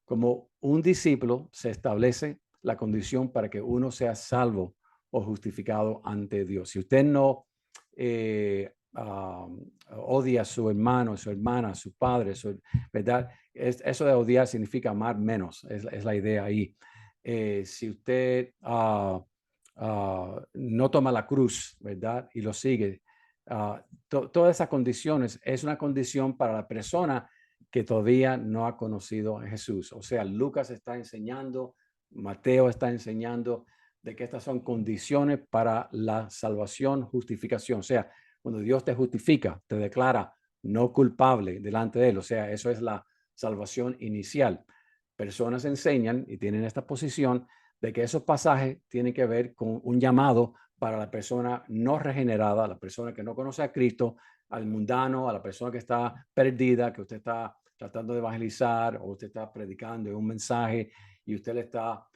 Como un discípulo se establece la condición para que uno sea salvo o justificado ante Dios. Si usted no odia a su hermano, a su hermana, a su padre, ¿verdad? Eso de odiar significa amar menos, es la idea ahí. Si usted no toma la cruz, ¿verdad? Y lo sigue, todas esas condiciones es una condición para la persona que todavía no ha conocido a Jesús. O sea, Lucas está enseñando, Mateo está enseñando de que estas son condiciones para la salvación, justificación. O sea, cuando Dios te justifica, te declara no culpable delante de Él. O sea, eso es la salvación inicial. Personas enseñan y tienen esta posición de que esos pasajes tienen que ver con un llamado para la persona no regenerada, la persona que no conoce a Cristo, al mundano, a la persona que está perdida, que usted está tratando de evangelizar o usted está predicando un mensaje y usted le está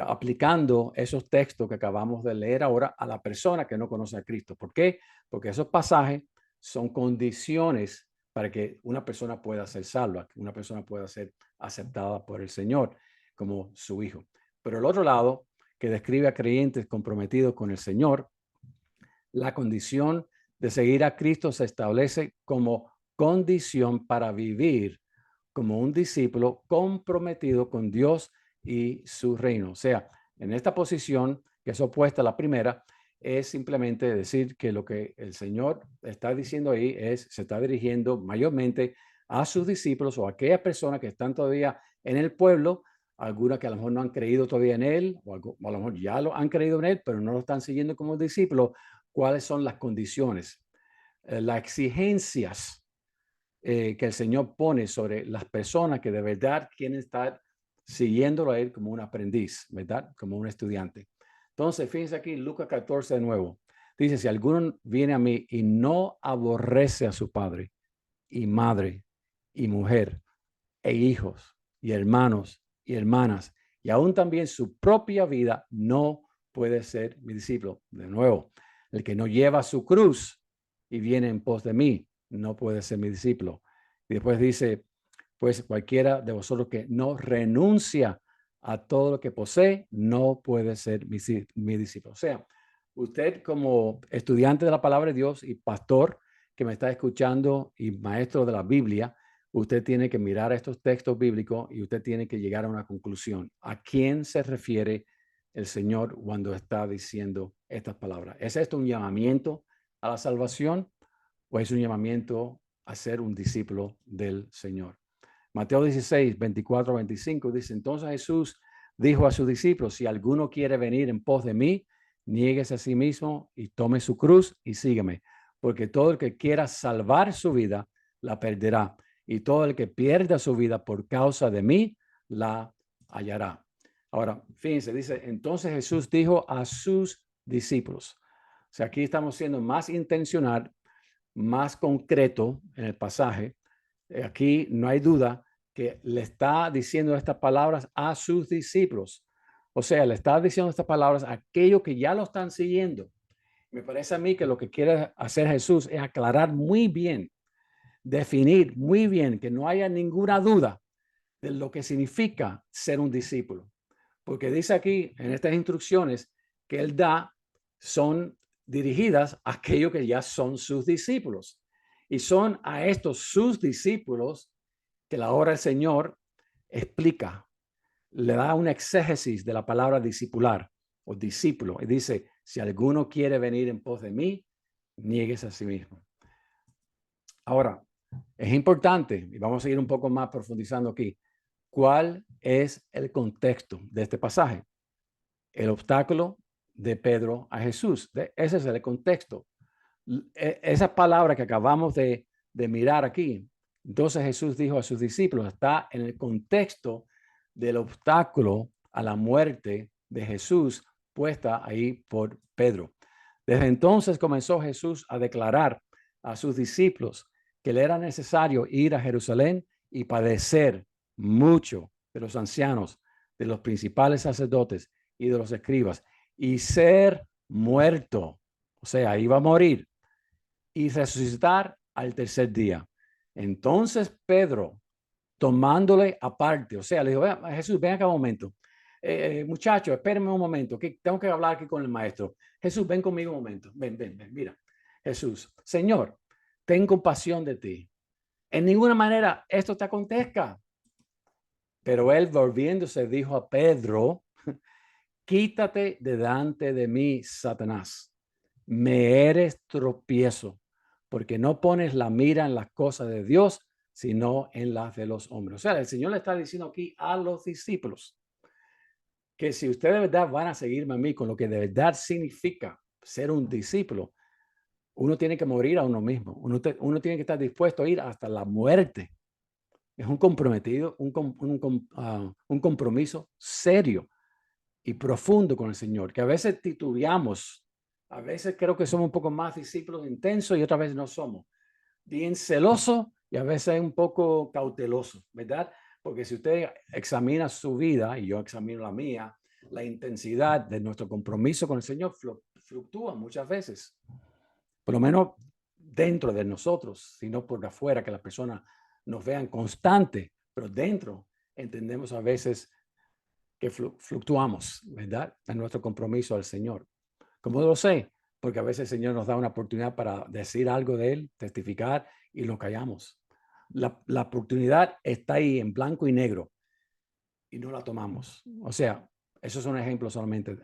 aplicando esos textos que acabamos de leer ahora a la persona que no conoce a Cristo. ¿Por qué? Porque esos pasajes son condiciones para que una persona pueda ser salva, que una persona pueda ser aceptada por el Señor como su hijo. Pero el otro lado, que describe a creyentes comprometidos con el Señor, la condición de seguir a Cristo se establece como condición para vivir como un discípulo comprometido con Dios y su reino. O sea, en esta posición, que es opuesta a la primera, es simplemente decir que lo que el Señor está diciendo ahí se está dirigiendo mayormente a sus discípulos o a aquellas personas que están todavía en el pueblo, algunas que a lo mejor no han creído todavía en Él, o a lo mejor ya lo han creído en Él, pero no lo están siguiendo como discípulos. ¿Cuáles son las condiciones, las exigencias que el Señor pone sobre las personas que de verdad quieren estar siguiéndolo a Él como un aprendiz, ¿verdad? Como un estudiante? Entonces, fíjense aquí, Lucas 14 de nuevo. Dice, si alguno viene a mí y no aborrece a su padre y madre y mujer e hijos y hermanos y hermanas y aún también su propia vida, no puede ser mi discípulo. De nuevo, el que no lleva su cruz y viene en pos de mí, no puede ser mi discípulo. Y después dice, pues cualquiera de vosotros que no renuncia a todo lo que posee, no puede ser mi discípulo. O sea, usted como estudiante de la palabra de Dios y pastor que me está escuchando y maestro de la Biblia, usted tiene que mirar estos textos bíblicos y usted tiene que llegar a una conclusión. ¿A quién se refiere el Señor cuando está diciendo estas palabras? ¿Es esto un llamamiento a la salvación o es un llamamiento a ser un discípulo del Señor? Mateo 16, 24, 25 dice, entonces Jesús dijo a sus discípulos, si alguno quiere venir en pos de mí, niéguese a sí mismo y tome su cruz y sígueme, porque todo el que quiera salvar su vida, la perderá, y todo el que pierda su vida por causa de mí, la hallará. Ahora, fíjense, dice, entonces Jesús dijo a sus discípulos. O sea, aquí estamos siendo más intencional, más concreto en el pasaje. Aquí no hay duda que le está diciendo estas palabras a sus discípulos. O sea, le está diciendo estas palabras a aquellos que ya lo están siguiendo. Me parece a mí que lo que quiere hacer Jesús es aclarar muy bien, definir muy bien, que no haya ninguna duda de lo que significa ser un discípulo. Porque dice aquí en estas instrucciones que él da son dirigidas a aquellos que ya son sus discípulos. Y son a estos sus discípulos que la hora el Señor explica, le da una exégesis de la palabra discipular o discípulo. Y dice, si alguno quiere venir en pos de mí, niegues a sí mismo. Ahora, es importante, y vamos a ir un poco más profundizando aquí, ¿cuál es el contexto de este pasaje? El obstáculo de Pedro a Jesús. Ese es el contexto. Esa palabra que acabamos de mirar aquí, entonces Jesús dijo a sus discípulos, está en el contexto del obstáculo a la muerte de Jesús puesta ahí por Pedro. Desde entonces comenzó Jesús a declarar a sus discípulos que le era necesario ir a Jerusalén y padecer mucho de los ancianos, de los principales sacerdotes y de los escribas, y ser muerto. O sea, iba a morir y resucitar al tercer día. Entonces Pedro, tomándole aparte, o sea, le dijo, Jesús, ven acá un momento. Muchacho, espérenme un momento, que tengo que hablar aquí con el maestro. Jesús, ven conmigo un momento. Ven, mira. Jesús, Señor, ten compasión de ti. En ninguna manera esto te acontezca. Pero él, volviéndose, dijo a Pedro, quítate de delante de mí, Satanás. Me eres tropiezo, porque no pones la mira en las cosas de Dios, sino en las de los hombres. O sea, el Señor le está diciendo aquí a los discípulos que si ustedes de verdad van a seguirme a mí con lo que de verdad significa ser un discípulo, uno tiene que morir a uno mismo. Uno tiene que estar dispuesto a ir hasta la muerte. Es un un compromiso serio y profundo con el Señor, que a veces titubeamos, a veces creo que somos un poco más discípulos intensos y otras veces no somos. Bien celoso y a veces un poco cauteloso, ¿verdad? Porque si usted examina su vida y yo examino la mía, la intensidad de nuestro compromiso con el Señor fluctúa muchas veces, por lo menos dentro de nosotros, sino por afuera, que las personas nos vean constante, pero dentro entendemos a veces que fluctuamos, ¿verdad? En nuestro compromiso al Señor. ¿Cómo lo sé? Porque a veces el Señor nos da una oportunidad para decir algo de Él, testificar y lo callamos. La oportunidad está ahí en blanco y negro y no la tomamos. O sea, eso es un ejemplo solamente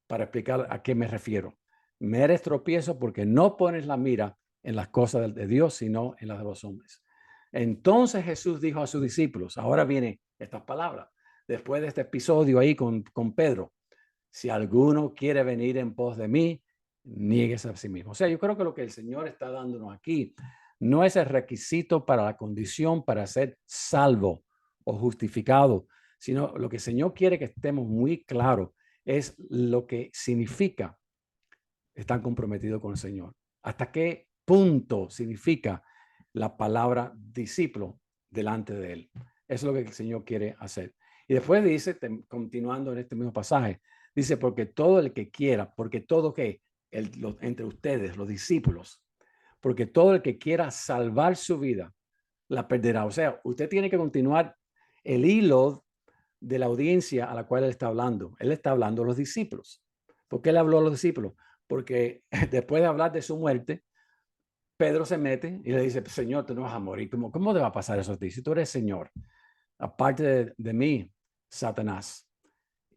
para explicar a qué me refiero. Me eres tropiezo porque no pones la mira en las cosas de Dios, sino en las de los hombres. Entonces Jesús dijo a sus discípulos, ahora viene estas palabras, después de este episodio ahí con Pedro, si alguno quiere venir en pos de mí, niéguese a sí mismo. O sea, yo creo que lo que el Señor está dándonos aquí no es el requisito para la condición para ser salvo o justificado, sino lo que el Señor quiere que estemos muy claros es lo que significa estar comprometidos con el Señor. ¿Hasta qué punto significa la palabra discípulo delante de Él? Eso es lo que el Señor quiere hacer. Y después dice, continuando en este mismo pasaje, dice, porque todo el que quiera, porque todo que, entre ustedes, los discípulos, porque todo el que quiera salvar su vida, la perderá. O sea, usted tiene que continuar el hilo de la audiencia a la cual él está hablando. Él está hablando a los discípulos. ¿Por qué le habló a los discípulos? Porque después de hablar de su muerte, Pedro se mete y le dice, Señor, tú no vas a morir. ¿Cómo te va a pasar eso a ti? Si tú eres Señor, aparte de mí, Satanás.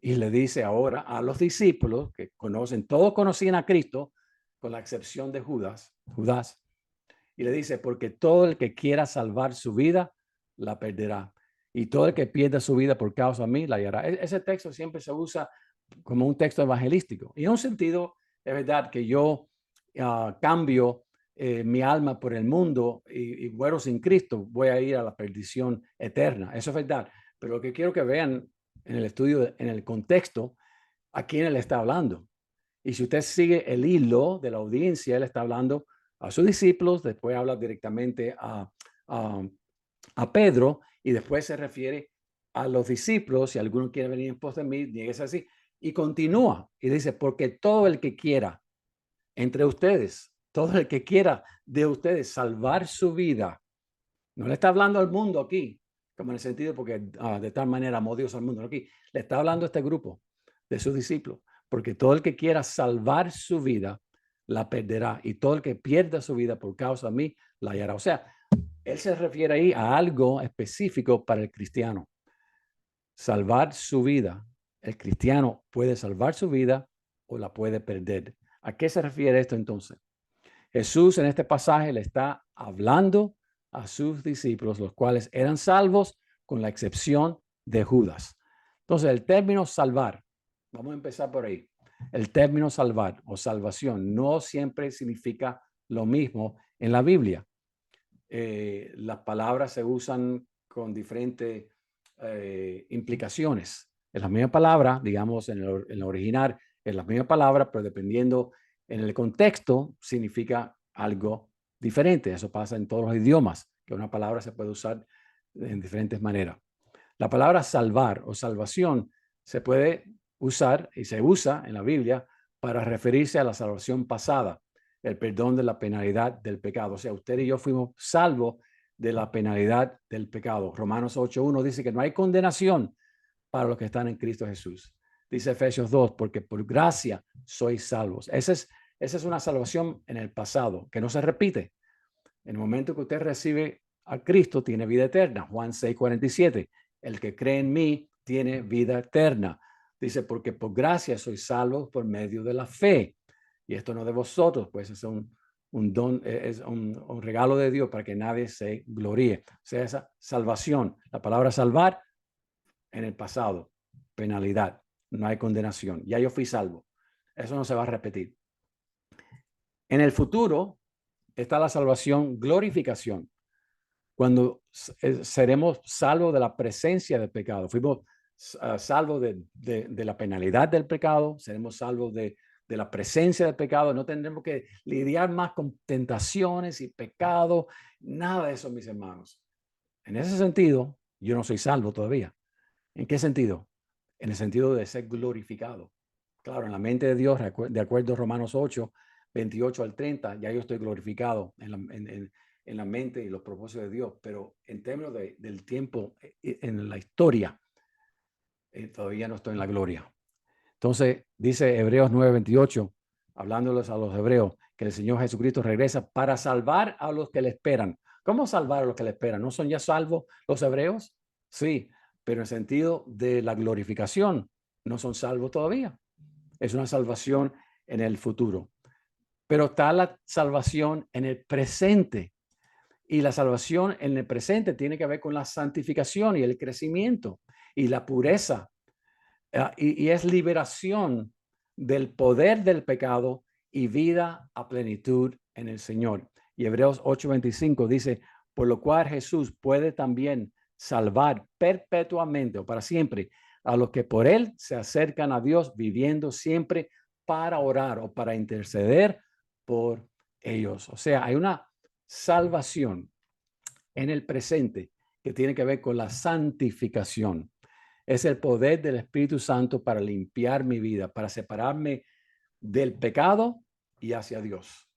Y le dice ahora a los discípulos que conocen, todos conocían a Cristo, con la excepción de Judas, y le dice, porque todo el que quiera salvar su vida, la perderá. Y todo el que pierda su vida por causa de mí, la hallará. Ese texto siempre se usa como un texto evangelístico. Y en un sentido, es verdad que yo cambio mi alma por el mundo y muero sin Cristo, voy a ir a la perdición eterna. Eso es verdad. Pero lo que quiero que vean en el estudio, en el contexto, a quién él está hablando. Y si usted sigue el hilo de la audiencia, él está hablando a sus discípulos, después habla directamente a Pedro y después se refiere a los discípulos. Si alguno quiere venir en pos de mí, nieguese así. Y continúa y dice, porque todo el que quiera entre ustedes, todo el que quiera de ustedes salvar su vida, no le está hablando al mundo aquí, como en el sentido porque de tal manera amó Dios al mundo, no aquí, le está hablando a este grupo de sus discípulos, porque todo el que quiera salvar su vida, la perderá, y todo el que pierda su vida por causa de mí, la hallará. O sea, él se refiere ahí a algo específico para el cristiano. Salvar su vida. El cristiano puede salvar su vida o la puede perder. ¿A qué se refiere esto entonces? Jesús en este pasaje le está hablando a sus discípulos, los cuales eran salvos con la excepción de Judas. Entonces, el término salvar, vamos a empezar por ahí. El término salvar o salvación no siempre significa lo mismo en la Biblia. Las palabras se usan con diferentes implicaciones. Es la misma palabra, digamos, en el original es la misma palabra, pero dependiendo en el contexto significa algo diferente. Eso pasa en todos los idiomas, que una palabra se puede usar en diferentes maneras. La palabra salvar o salvación se puede usar y se usa en la Biblia para referirse a la salvación pasada, el perdón de la penalidad del pecado. O sea, usted y yo fuimos salvos de la penalidad del pecado. Romanos 8:1 dice que no hay condenación para los que están en Cristo Jesús. Dice Efesios 2, porque por gracia sois salvos. Esa es una salvación en el pasado, que no se repite. En el momento que usted recibe a Cristo, tiene vida eterna. Juan 6:47. El que cree en mí tiene vida eterna. Dice, porque por gracia sois salvos por medio de la fe. Y esto no de vosotros, pues es un don, es un regalo de Dios para que nadie se gloríe. O sea, esa salvación, la palabra salvar en el pasado, penalidad, no hay condenación. Ya yo fui salvo. Eso no se va a repetir. En el futuro está la salvación, glorificación. Cuando seremos salvos de la presencia del pecado, fuimos salvos de la penalidad del pecado, seremos salvos de la presencia del pecado, no tendremos que lidiar más con tentaciones y pecado, nada de eso, mis hermanos. En ese sentido, yo no soy salvo todavía. ¿En qué sentido? En el sentido de ser glorificado. Claro, en la mente de Dios, de acuerdo a Romanos 8, 28 al 30, ya yo estoy glorificado en la mente y los propósitos de Dios, pero en términos del tiempo, en la historia, todavía no estoy en la gloria. Entonces, dice Hebreos 9:28, hablándoles a los hebreos, que el Señor Jesucristo regresa para salvar a los que le esperan. ¿Cómo salvar a los que le esperan? ¿No son ya salvos los hebreos? Sí, pero en el sentido de la glorificación, no son salvos todavía. Es una salvación en el futuro. Pero está la salvación en el presente. Y la salvación en el presente tiene que ver con la santificación y el crecimiento y la pureza. Y es liberación del poder del pecado y vida a plenitud en el Señor. Y Hebreos 8:25 dice, por lo cual Jesús puede también salvar perpetuamente o para siempre a los que por él se acercan a Dios, viviendo siempre para orar o para interceder por ellos. O sea, hay una salvación en el presente que tiene que ver con la santificación. Es el poder del Espíritu Santo para limpiar mi vida, para separarme del pecado y hacia Dios.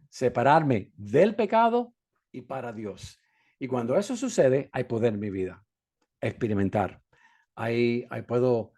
Separarme del pecado y para Dios. Y cuando eso sucede, hay poder en mi vida. Experimentar. Ahí puedo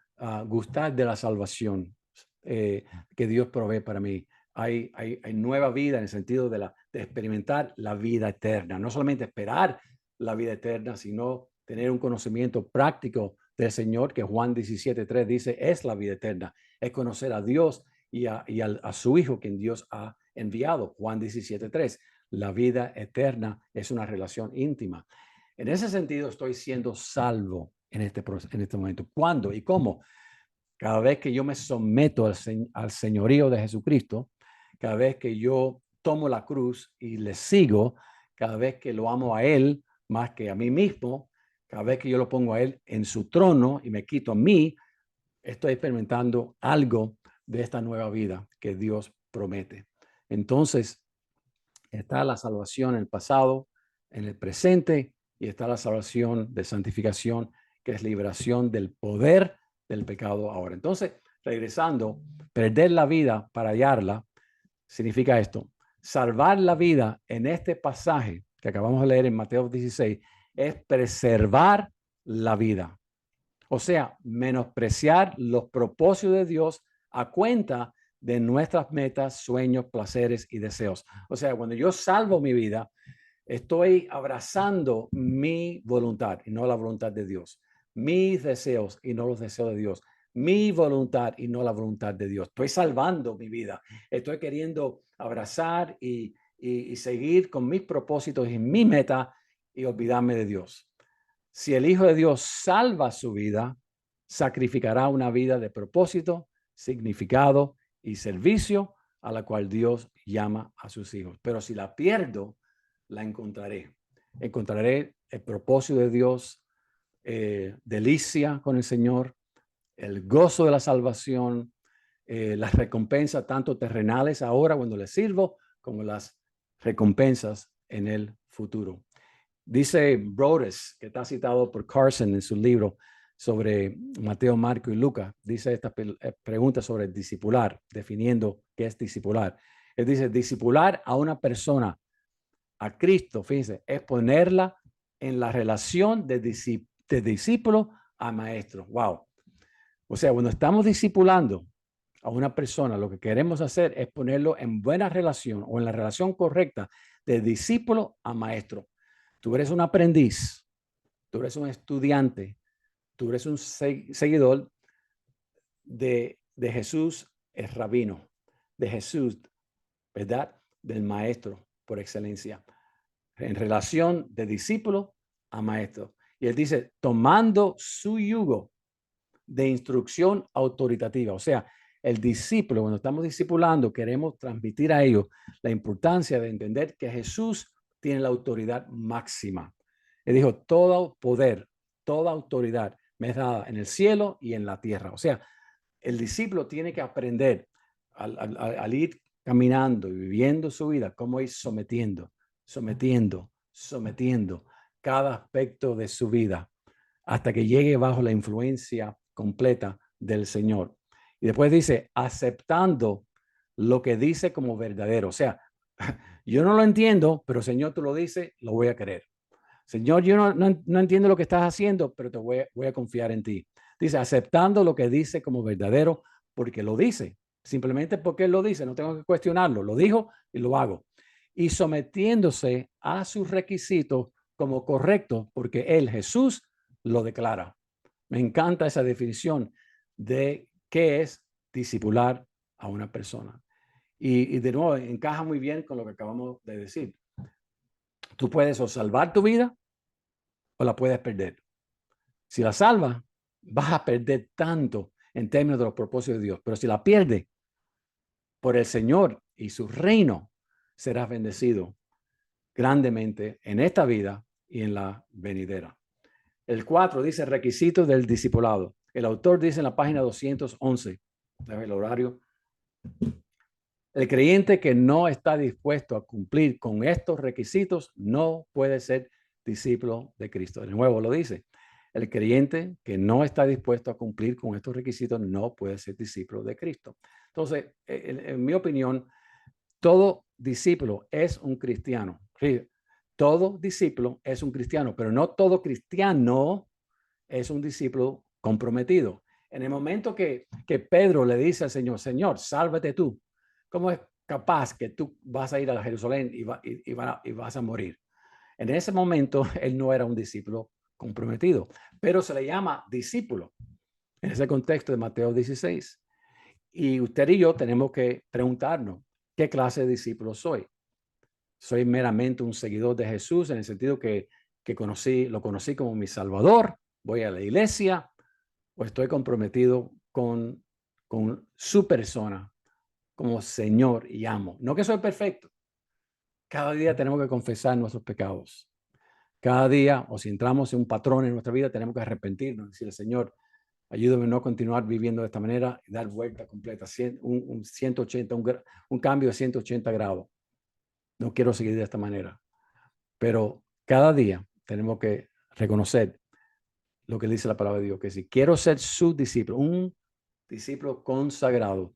gustar de la salvación que Dios provee para mí. Hay nueva vida en el sentido de experimentar la vida eterna. No solamente esperar la vida eterna, sino tener un conocimiento práctico del Señor, que Juan 17:3 dice, es la vida eterna. Es conocer a Dios y a su Hijo, quien Dios ha enviado. Juan 17:3. La vida eterna es una relación íntima. En ese sentido, estoy siendo salvo en este momento. ¿Cuándo y cómo? Cada vez que yo me someto al señorío de Jesucristo, cada vez que yo tomo la cruz y le sigo, cada vez que lo amo a Él más que a mí mismo, cada vez que yo lo pongo a Él en su trono y me quito a mí, estoy experimentando algo de esta nueva vida que Dios promete. Entonces, está la salvación en el pasado, en el presente, y está la salvación de santificación, que es liberación del poder del pecado ahora. Entonces, regresando, perder la vida para hallarla, significa esto. Salvar la vida en este pasaje que acabamos de leer en Mateo 16 es preservar la vida. O sea, menospreciar los propósitos de Dios a cuenta de nuestras metas, sueños, placeres y deseos. O sea, cuando yo salvo mi vida, estoy abrazando mi voluntad y no la voluntad de Dios. Mis deseos y no los deseos de Dios. Mi voluntad y no la voluntad de Dios. Estoy salvando mi vida. Estoy queriendo abrazar y seguir con mis propósitos y mi meta y olvidarme de Dios. Si el Hijo de Dios salva su vida, sacrificará una vida de propósito, significado y servicio a la cual Dios llama a sus hijos. Pero si la pierdo, la encontraré. Encontraré el propósito de Dios, delicia con el Señor, el gozo de la salvación, las recompensas tanto terrenales ahora cuando le sirvo, como las recompensas en el futuro. Dice Brodes, que está citado por Carson en su libro sobre Mateo, Marco y Lucas, dice esta pregunta sobre discipular, definiendo qué es discipular. Él dice, discipular a una persona, a Cristo, fíjense, es ponerla en la relación de discípulo a maestro. Wow. O sea, cuando estamos discipulando a una persona, lo que queremos hacer es ponerlo en buena relación o en la relación correcta de discípulo a maestro. Tú eres un aprendiz, tú eres un estudiante, tú eres un seguidor de Jesús, el rabino, de Jesús, ¿verdad? Del maestro por excelencia, en relación de discípulo a maestro. Y él dice, tomando su yugo de instrucción autoritativa. O sea, el discípulo, cuando estamos discipulando, queremos transmitir a ellos la importancia de entender que Jesús tiene la autoridad máxima. Él dijo, todo poder, toda autoridad me es dada en el cielo y en la tierra. O sea, el discípulo tiene que aprender al ir caminando y viviendo su vida, cómo ir sometiendo cada aspecto de su vida hasta que llegue bajo la influencia completa del Señor. Y después dice, aceptando lo que dice como verdadero. O sea, yo no lo entiendo, pero Señor, tú lo dices, lo voy a creer. Señor, yo no entiendo lo que estás haciendo, pero te voy a confiar en ti. Dice, aceptando lo que dice como verdadero, porque lo dice. Simplemente porque Él lo dice, no tengo que cuestionarlo. Lo dijo y lo hago. Y sometiéndose a sus requisitos como correcto, porque Él, Jesús, lo declara. Me encanta esa definición de qué es discipular a una persona. Y de nuevo, encaja muy bien con lo que acabamos de decir. Tú puedes o salvar tu vida o la puedes perder. Si la salvas, vas a perder tanto en términos de los propósitos de Dios. Pero si la pierdes por el Señor y su reino, serás bendecido grandemente en esta vida y en la venidera. El 4 dice requisitos del discipulado. El autor dice en la página 211, el horario, el creyente que no está dispuesto a cumplir con estos requisitos no puede ser discípulo de Cristo. De nuevo lo dice. El creyente que no está dispuesto a cumplir con estos requisitos no puede ser discípulo de Cristo. Entonces, en mi opinión, todo discípulo es un cristiano. Sí, todo discípulo es un cristiano, pero no todo cristiano es un discípulo comprometido. En el momento que Pedro le dice al Señor, Señor, sálvate tú, ¿cómo es capaz que tú vas a ir a Jerusalén y vas a morir? En ese momento, él no era un discípulo comprometido, pero se le llama discípulo en ese contexto de Mateo 16. Y usted y yo tenemos que preguntarnos, ¿qué clase de discípulo soy? ¿Soy meramente un seguidor de Jesús en el sentido que lo conocí como mi Salvador? ¿Voy a la iglesia? ¿O estoy comprometido con su persona como Señor y amo? No que soy perfecto. Cada día tenemos que confesar nuestros pecados. Cada día, o si entramos en un patrón en nuestra vida, tenemos que arrepentirnos, decirle, Señor, ayúdame a no continuar viviendo de esta manera y dar vuelta completa, un 180, un cambio de 180 grados. No quiero seguir de esta manera. Pero cada día tenemos que reconocer lo que dice la palabra de Dios, que si quiero ser su discípulo, un discípulo consagrado,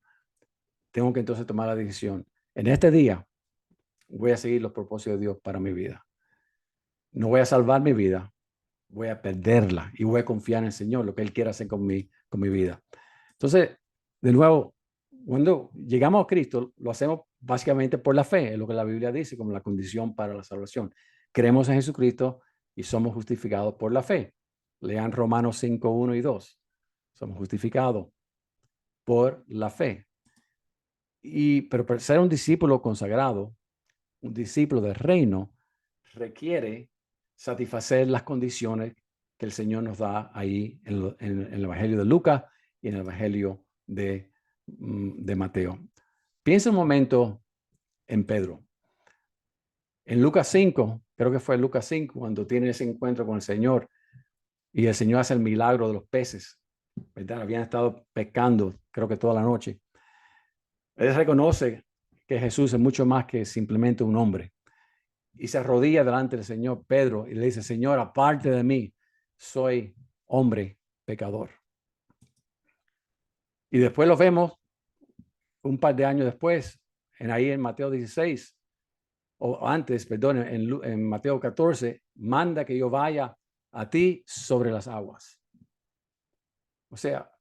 tengo que entonces tomar la decisión. En este día voy a seguir los propósitos de Dios para mi vida. No voy a salvar mi vida, voy a perderla y voy a confiar en el Señor, lo que Él quiere hacer con mi vida. Entonces, de nuevo, cuando llegamos a Cristo, lo hacemos básicamente por la fe, es lo que la Biblia dice como la condición para la salvación. Creemos en Jesucristo y somos justificados por la fe. Lean Romanos 5, 1 y 2. Somos justificados por la fe. Pero para ser un discípulo consagrado, un discípulo del reino, requiere satisfacer las condiciones que el Señor nos da ahí en el Evangelio de Lucas y en el Evangelio de de Mateo. Piensa un momento en Pedro. En Lucas 5, creo que fue Lucas 5, cuando tiene ese encuentro con el Señor y el Señor hace el milagro de los peces, ¿verdad? Habían estado pescando, creo que toda la noche. Él reconoce que Jesús es mucho más que simplemente un hombre y se arrodilla delante del Señor Pedro y le dice, Señor, aparte de mí, soy hombre pecador. Y después lo vemos un par de años después, ahí en Mateo 16, o antes, perdón, en Mateo 14, manda que yo vaya a ti sobre las aguas. O sea,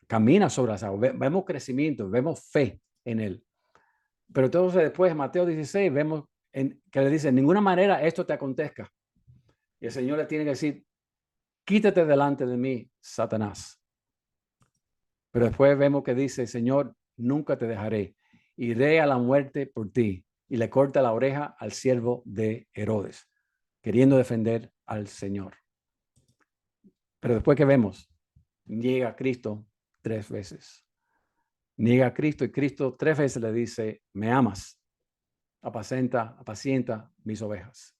camina sobre las aguas. Vemos crecimiento, vemos fe en él. Pero entonces después en Mateo 16 vemos que le dice, en ninguna manera esto te acontezca. Y el Señor le tiene que decir, quítate delante de mí, Satanás. Pero después vemos que dice, Señor, nunca te dejaré. Iré a la muerte por ti. Y le corta la oreja al siervo de Herodes, queriendo defender al Señor. Pero después que vemos, niega a Cristo 3 veces. Niega a Cristo y Cristo 3 veces le dice, me amas, apacienta mis ovejas.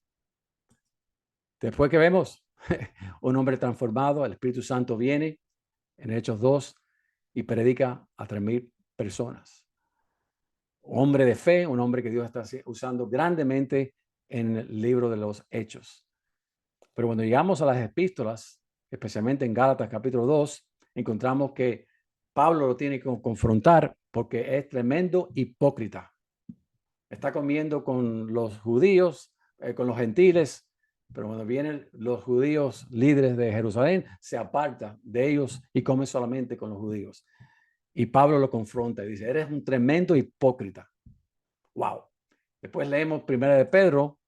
Después que vemos un hombre transformado, el Espíritu Santo viene en Hechos 2 y predica a 3,000 personas. Hombre de fe, un hombre que Dios está usando grandemente en el libro de los Hechos. Pero cuando llegamos a las epístolas, especialmente en Gálatas capítulo 2, encontramos que Pablo lo tiene que confrontar porque es tremendo hipócrita. Está comiendo con los judíos, con los gentiles, pero cuando vienen los judíos líderes de Jerusalén, se aparta de ellos y come solamente con los judíos. Y Pablo lo confronta y dice, eres un tremendo hipócrita. Wow. Después leemos Primera de Pedro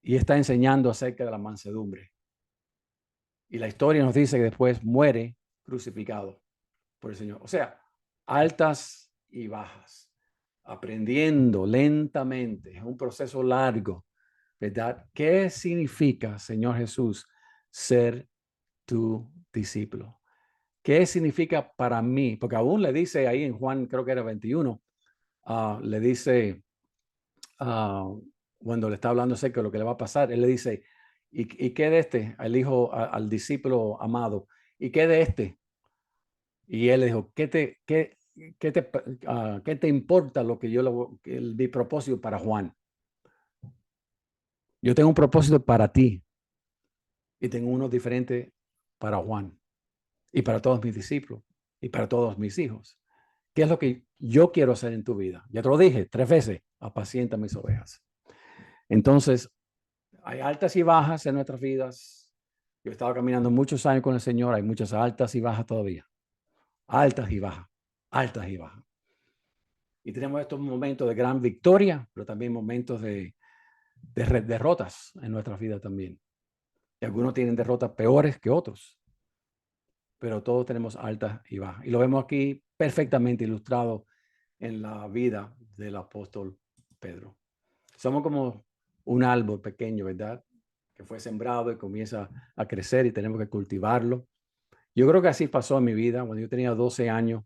y está enseñando acerca de la mansedumbre. Y la historia nos dice que después muere crucificado por el Señor. O sea, altas y bajas, aprendiendo lentamente, es un proceso largo, ¿verdad? ¿Qué significa, Señor Jesús, ser tu discípulo? ¿Qué significa para mí? Porque aún le dice ahí en Juan, creo que era 21, le dice, cuando le está hablando acerca de lo que le va a pasar, él le dice, ¿y qué de este? Al hijo, al discípulo amado, ¿y qué de este? Y él le dijo, ¿qué te importa lo que mi propósito para Juan? Yo tengo un propósito para ti y tengo uno diferente para Juan y para todos mis discípulos y para todos mis hijos. ¿Qué es lo que yo quiero hacer en tu vida? Ya te lo dije 3 veces, apacienta mis ovejas. Entonces, hay altas y bajas en nuestras vidas. Yo he estado caminando muchos años con el Señor, hay muchas altas y bajas todavía. Altas y bajas, altas y bajas. Y tenemos estos momentos de gran victoria, pero también momentos de derrotas en nuestras vidas también. Y algunos tienen derrotas peores que otros, pero todos tenemos altas y bajas. Y lo vemos aquí perfectamente ilustrado en la vida del apóstol Pedro. Somos como un árbol pequeño, ¿verdad? Que fue sembrado y comienza a crecer y tenemos que cultivarlo. Yo creo que así pasó en mi vida. Cuando yo tenía 12 años,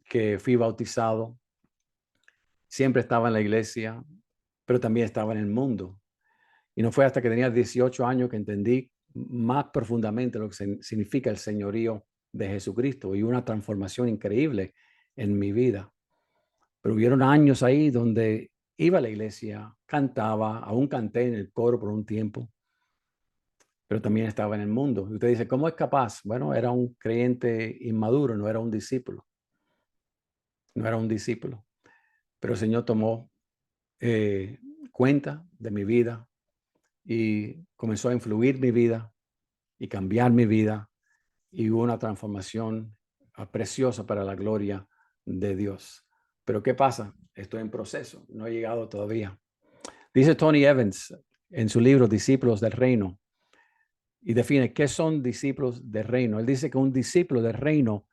que fui bautizado, siempre estaba en la iglesia, pero también estaba en el mundo. Y no fue hasta que tenía 18 años que entendí más profundamente lo que significa el señorío de Jesucristo y una transformación increíble en mi vida. Pero hubieron años ahí donde iba a la iglesia, cantaba, aún canté en el coro por un tiempo, pero también estaba en el mundo. Y usted dice, ¿cómo es capaz? Bueno, era un creyente inmaduro, no era un discípulo. No era un discípulo. Pero el Señor tomó cuenta de mi vida y comenzó a influir mi vida y cambiar mi vida y hubo una transformación preciosa para la gloria de Dios. Pero ¿qué pasa? Estoy en proceso, no he llegado todavía. Dice Tony Evans en su libro Discípulos del Reino y define qué son discípulos del reino. Él dice que un discípulo del reino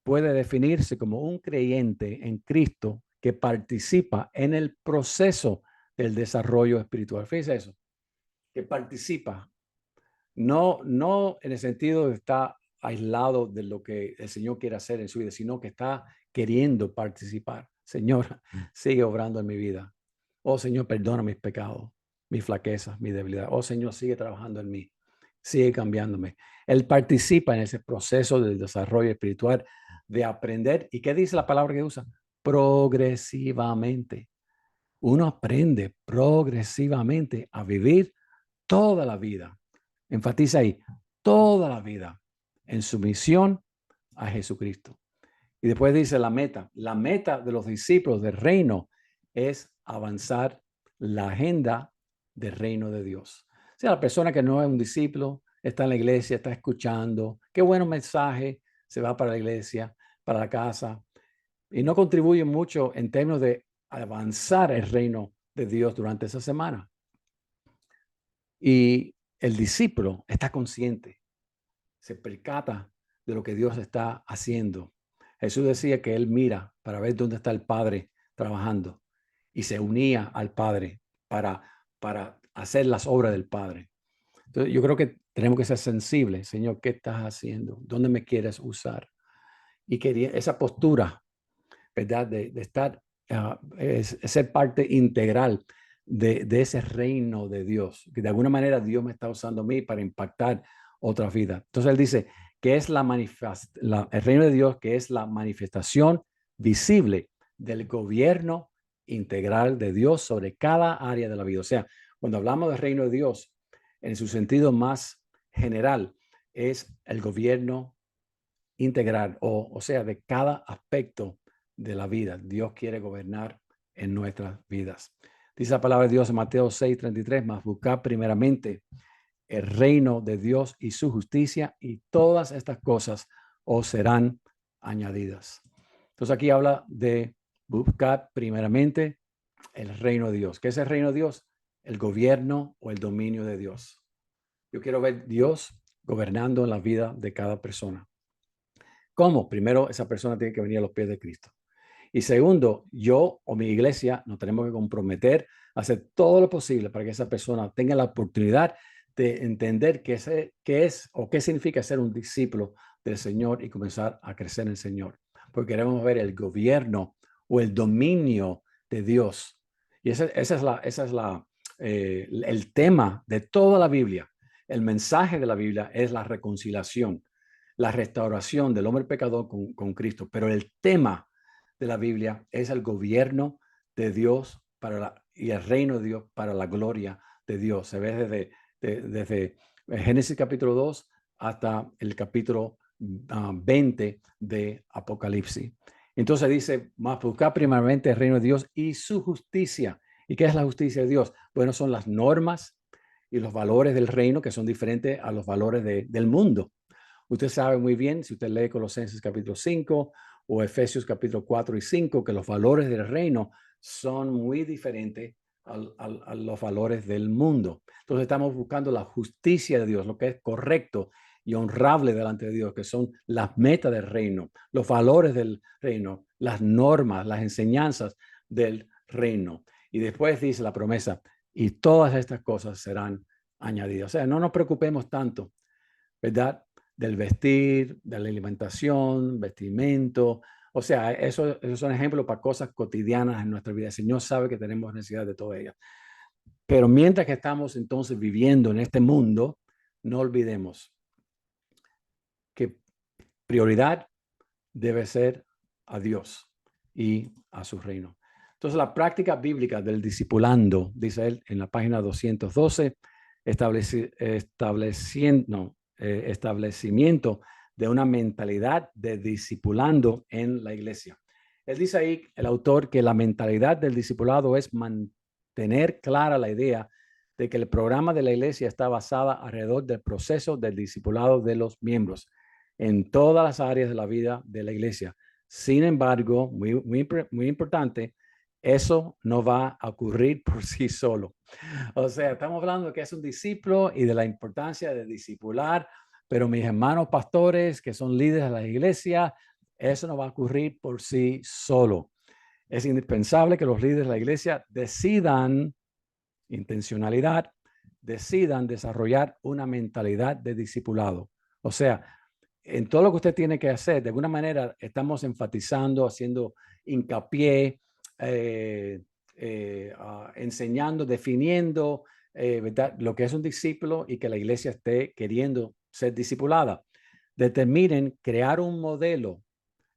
puede definirse como un creyente en Cristo que participa en el proceso del desarrollo espiritual. Fíjese eso, que participa, no en el sentido de estar aislado de lo que el Señor quiere hacer en su vida, sino que está queriendo participar. Señor, sigue obrando en mi vida. Oh Señor, perdona mis pecados, mis flaquezas, mi debilidad. Oh Señor, sigue trabajando en mí, sigue cambiándome. Él participa en ese proceso del desarrollo espiritual, de aprender. ¿Y qué dice la palabra que usa? Progresivamente. Uno aprende progresivamente a vivir toda la vida. Enfatiza ahí, toda la vida en sumisión a Jesucristo. Y después dice la meta de los discípulos del reino es avanzar la agenda del reino de Dios. O sea, la persona que no es un discípulo, está en la iglesia, está escuchando, qué buen mensaje, se va para la iglesia, para la casa, y no contribuye mucho en términos de avanzar el reino de Dios durante esa semana. Y el discípulo está consciente, se percata de lo que Dios está haciendo. Jesús decía que él mira para ver dónde está el Padre trabajando y se unía al Padre para hacer las obras del Padre. Entonces, yo creo que tenemos que ser sensibles. Señor, ¿qué estás haciendo? ¿Dónde me quieres usar? Y que esa postura, ¿verdad? De estar, ser parte integral de ese reino de Dios, que de alguna manera Dios me está usando a mí para impactar otras vidas. Entonces él dice que es el reino de Dios, que es la manifestación visible del gobierno integral de Dios sobre cada área de la vida. O sea, cuando hablamos del reino de Dios, en su sentido más general, es el gobierno integral, o sea, de cada aspecto de la vida. Dios quiere gobernar en nuestras vidas. Dice la palabra de Dios en Mateo 6:33, mas buscad primeramente el reino de Dios y su justicia, y todas estas cosas os serán añadidas. Entonces aquí habla de buscar primeramente el reino de Dios. ¿Qué es el reino de Dios? El gobierno o el dominio de Dios. Yo quiero ver Dios gobernando en la vida de cada persona. ¿Cómo? Primero, esa persona tiene que venir a los pies de Cristo. Y segundo, yo o mi iglesia nos tenemos que comprometer a hacer todo lo posible para que esa persona tenga la oportunidad de entender qué es o qué significa ser un discípulo del Señor y comenzar a crecer en el Señor. Porque queremos ver el gobierno o el dominio de Dios. Y esa es el tema de toda la Biblia. El mensaje de la Biblia es la reconciliación, la restauración del hombre pecador con Cristo. Pero el tema de la Biblia es el gobierno de Dios y el reino de Dios para la gloria de Dios. Se ve desde Génesis capítulo 2 hasta el capítulo 20 de Apocalipsis. Entonces dice, más buscar primeramente el reino de Dios y su justicia. ¿Y qué es la justicia de Dios? Bueno, son las normas y los valores del reino que son diferentes a los valores del mundo. Usted sabe muy bien, si usted lee Colosenses capítulo 5 o Efesios capítulo 4 y 5, que los valores del reino son muy diferentes a los valores del mundo. Entonces estamos buscando la justicia de Dios, lo que es correcto y honrable delante de Dios, que son las metas del reino, los valores del reino, las normas, las enseñanzas del reino. Y después dice la promesa, y todas estas cosas serán añadidas. O sea, no nos preocupemos tanto, ¿verdad? Del vestir, de la alimentación, vestimento. O sea, esos son ejemplos para cosas cotidianas en nuestra vida. El Señor sabe que tenemos necesidad de todas ellas. Pero mientras que estamos entonces viviendo en este mundo, no olvidemos que prioridad debe ser a Dios y a su reino. Entonces, la práctica bíblica del discipulando, dice él en la página 212, establecimiento de una mentalidad de discipulando en la iglesia. Él dice ahí, el autor, que la mentalidad del discipulado es mantener clara la idea de que el programa de la iglesia está basada alrededor del proceso del discipulado de los miembros en todas las áreas de la vida de la iglesia. Sin embargo, muy importante, eso no va a ocurrir por sí solo. O sea, estamos hablando de que es un discípulo y de la importancia de discipular, pero mis hermanos pastores que son líderes de la iglesia, eso no va a ocurrir por sí solo. Es indispensable que los líderes de la iglesia decidan intencionalidad, decidan desarrollar una mentalidad de discipulado. O sea, en todo lo que usted tiene que hacer, de alguna manera estamos enfatizando, haciendo hincapié, enseñando, definiendo, ¿verdad?, lo que es un discípulo y que la iglesia esté queriendo ser discipulada. Determinen crear un modelo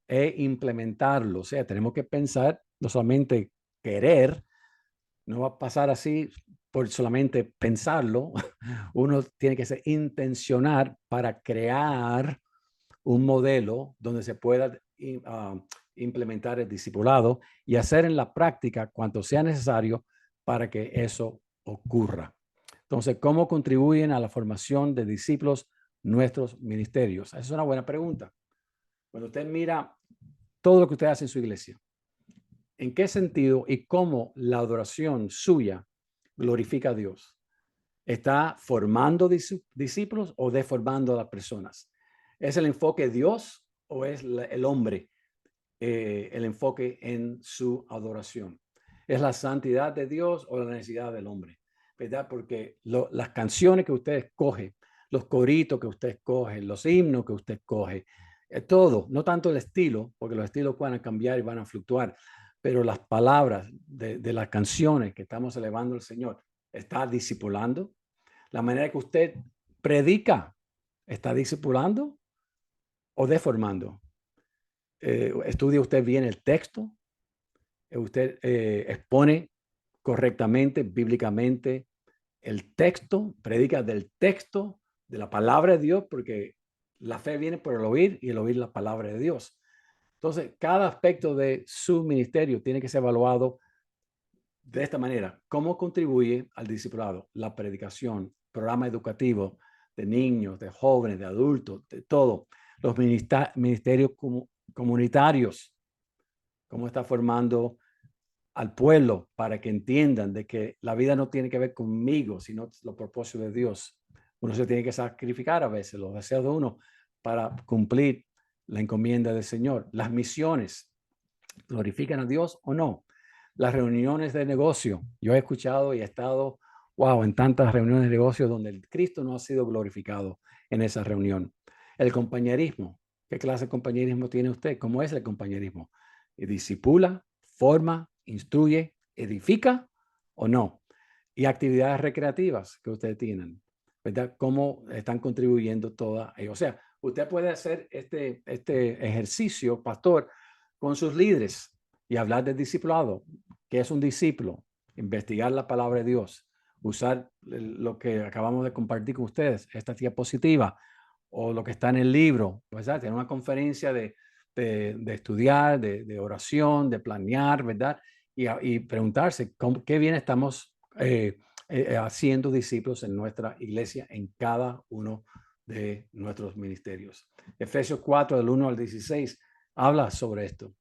e implementarlo. O sea, tenemos que pensar, no solamente querer, no va a pasar así por solamente pensarlo. Uno tiene que ser intencional para crear un modelo donde se pueda implementar el discipulado y hacer en la práctica cuanto sea necesario para que eso ocurra. Entonces, ¿cómo contribuyen a la formación de discípulos nuestros ministerios? Esa es una buena pregunta. Cuando usted mira todo lo que usted hace en su iglesia, ¿en qué sentido y cómo la adoración suya glorifica a Dios? ¿Está formando discípulos o deformando a las personas? ¿Es el enfoque de Dios o es el hombre el enfoque en su adoración? ¿Es la santidad de Dios o la necesidad del hombre? ¿Verdad? Porque las canciones que usted escoge, los coritos que usted escoge, los himnos que usted escoge, todo, no tanto el estilo, porque los estilos van a cambiar y van a fluctuar, pero las palabras de las canciones que estamos elevando al Señor, ¿está discipulando? La manera que usted predica, ¿está discipulando o deformando? ¿Estudia usted bien el texto? ¿Usted expone correctamente, bíblicamente, el texto? ¿Predica del texto, de la palabra de Dios? Porque la fe viene por el oír y el oír la palabra de Dios. Entonces, cada aspecto de su ministerio tiene que ser evaluado de esta manera. ¿Cómo contribuye al discipulado? La predicación, programa educativo de niños, de jóvenes, de adultos, de todo. Los ministerios comunitarios, cómo está formando al pueblo para que entiendan de que la vida no tiene que ver conmigo, sino los propósitos de Dios. Uno se tiene que sacrificar a veces los deseos de uno para cumplir la encomienda del Señor. Las misiones, ¿glorifican a Dios o no? Las reuniones de negocio. Yo he escuchado y he estado, wow, en tantas reuniones de negocio donde el Cristo no ha sido glorificado en esa reunión. El compañerismo. ¿Qué clase de compañerismo tiene usted? ¿Cómo es el compañerismo? ¿Discipula, forma, instruye, edifica o no? Y actividades recreativas que ustedes tienen, ¿verdad? ¿Cómo están contribuyendo todas ellas? O sea, usted puede hacer este ejercicio, pastor, con sus líderes y hablar del discipulado. ¿Qué es un discípulo? Investigar la palabra de Dios, usar lo que acabamos de compartir con ustedes, esta diapositiva o lo que está en el libro, pues, tener una conferencia de estudiar, de oración, de planear, ¿verdad? Y preguntarse qué bien estamos haciendo discípulos en nuestra iglesia, en cada uno de nuestros ministerios. Efesios 4, del 1 al 16, habla sobre esto,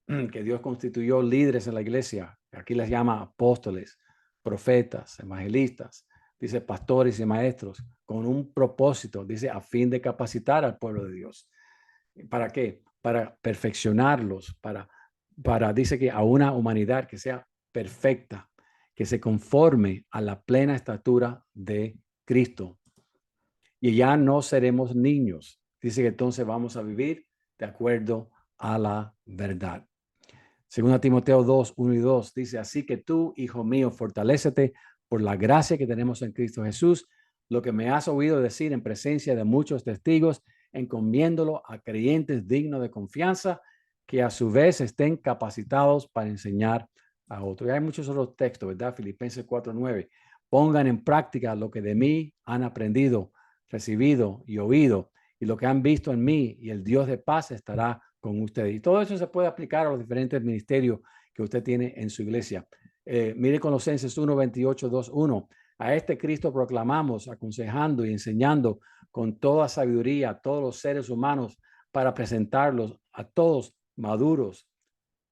que Dios constituyó líderes en la iglesia. Aquí les llama apóstoles, profetas, evangelistas, dice pastores y maestros, con un propósito, dice, a fin de capacitar al pueblo de Dios. ¿Para qué? Para perfeccionarlos, dice que a una humanidad que sea perfecta, que se conforme a la plena estatura de Cristo. Y ya no seremos niños. Dice que entonces vamos a vivir de acuerdo a la verdad. Según Timoteo 2, 1 y 2, dice, así que tú, hijo mío, fortalécete por la gracia que tenemos en Cristo Jesús, lo que me has oído decir en presencia de muchos testigos, encomiéndolo a creyentes dignos de confianza, que a su vez estén capacitados para enseñar a otros. Y hay muchos otros textos, ¿verdad? Filipenses 4, 9. Pongan en práctica lo que de mí han aprendido, recibido y oído, y lo que han visto en mí, y el Dios de paz estará con ustedes. Y todo eso se puede aplicar a los diferentes ministerios que usted tiene en su iglesia. Mire Colosenses 1, 28, 2, 1. A este Cristo proclamamos, aconsejando y enseñando con toda sabiduría a todos los seres humanos para presentarlos a todos maduros